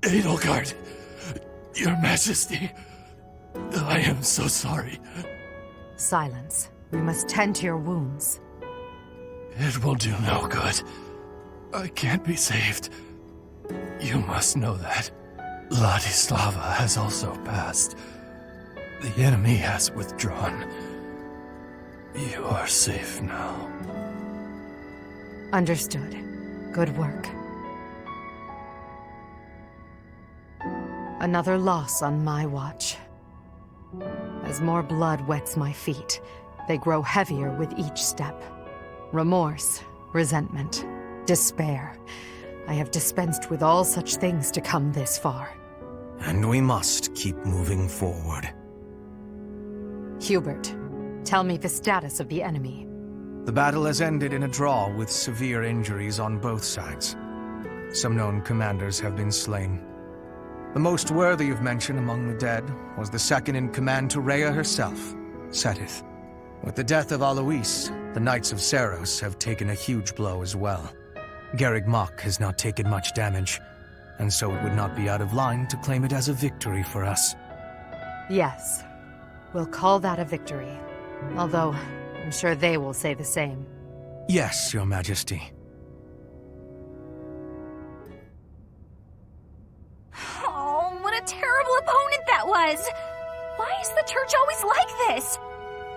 it! Edelgard, Your Majesty, I am so sorry. Silence. We must tend to your wounds. It will do no good. I can't be saved. You must know that. Ladislava has also passed. The enemy has withdrawn. You are safe now. Understood. Good work. Another loss on my watch. As more blood wets my feet, they grow heavier with each step. Remorse, resentment, despair. I have dispensed with all such things to come this far. And we must keep moving forward. Hubert, tell me the status of the enemy. The battle has ended in a draw with severe injuries on both sides. Some known commanders have been slain. The most worthy of mention among the dead was the second-in-command to Rhea herself, Seteth. With the death of Alois, the Knights of Seiros have taken a huge blow as well. Garreg Mach has not taken much damage, and so it would not be out of line to claim it as a victory for us. Yes, we'll call that a victory. Although, I'm sure they will say the same. Yes, Your Majesty. Oh, what a terrible opponent that was! Why is the church always like this?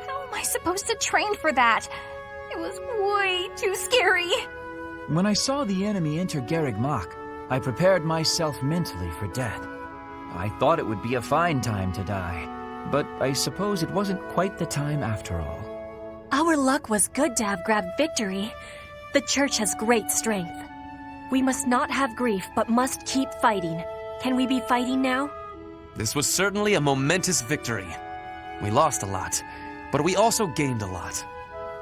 How am I supposed to train for that? It was way too scary. When I saw the enemy enter Garreg Mach, I prepared myself mentally for death. I thought it would be a fine time to die, but I suppose it wasn't quite the time after all. Our luck was good to have grabbed victory. The church has great strength. We must not have grief, but must keep fighting. Can we be fighting now? This was certainly a momentous victory. We lost a lot, but we also gained a lot.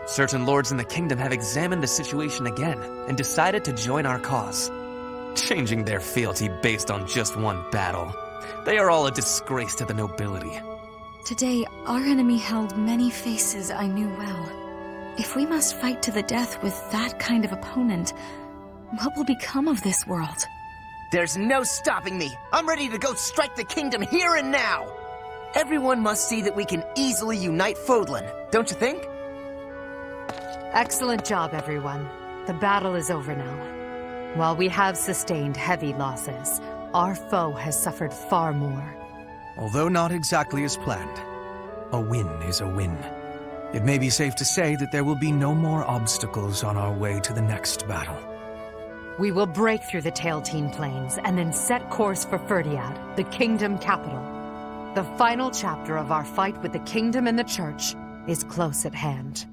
Certain lords in the kingdom have examined the situation again and decided to join our cause, changing their fealty based on just one battle. They are all a disgrace to the nobility. Today, our enemy held many faces I knew well. If we must fight to the death with that kind of opponent, what will become of this world? There's no stopping me. I'm ready to go strike the kingdom here and now. Everyone must see that we can easily unite Fodlan, don't you think? Excellent job, everyone. The battle is over now. While we have sustained heavy losses, our foe has suffered far more. Although not exactly as planned, a win is a win. It may be safe to say that there will be no more obstacles on our way to the next battle. We will break through the Tailteen Plains and then set course for Ferdiad, the kingdom capital. The final chapter of our fight with the kingdom and the church is close at hand.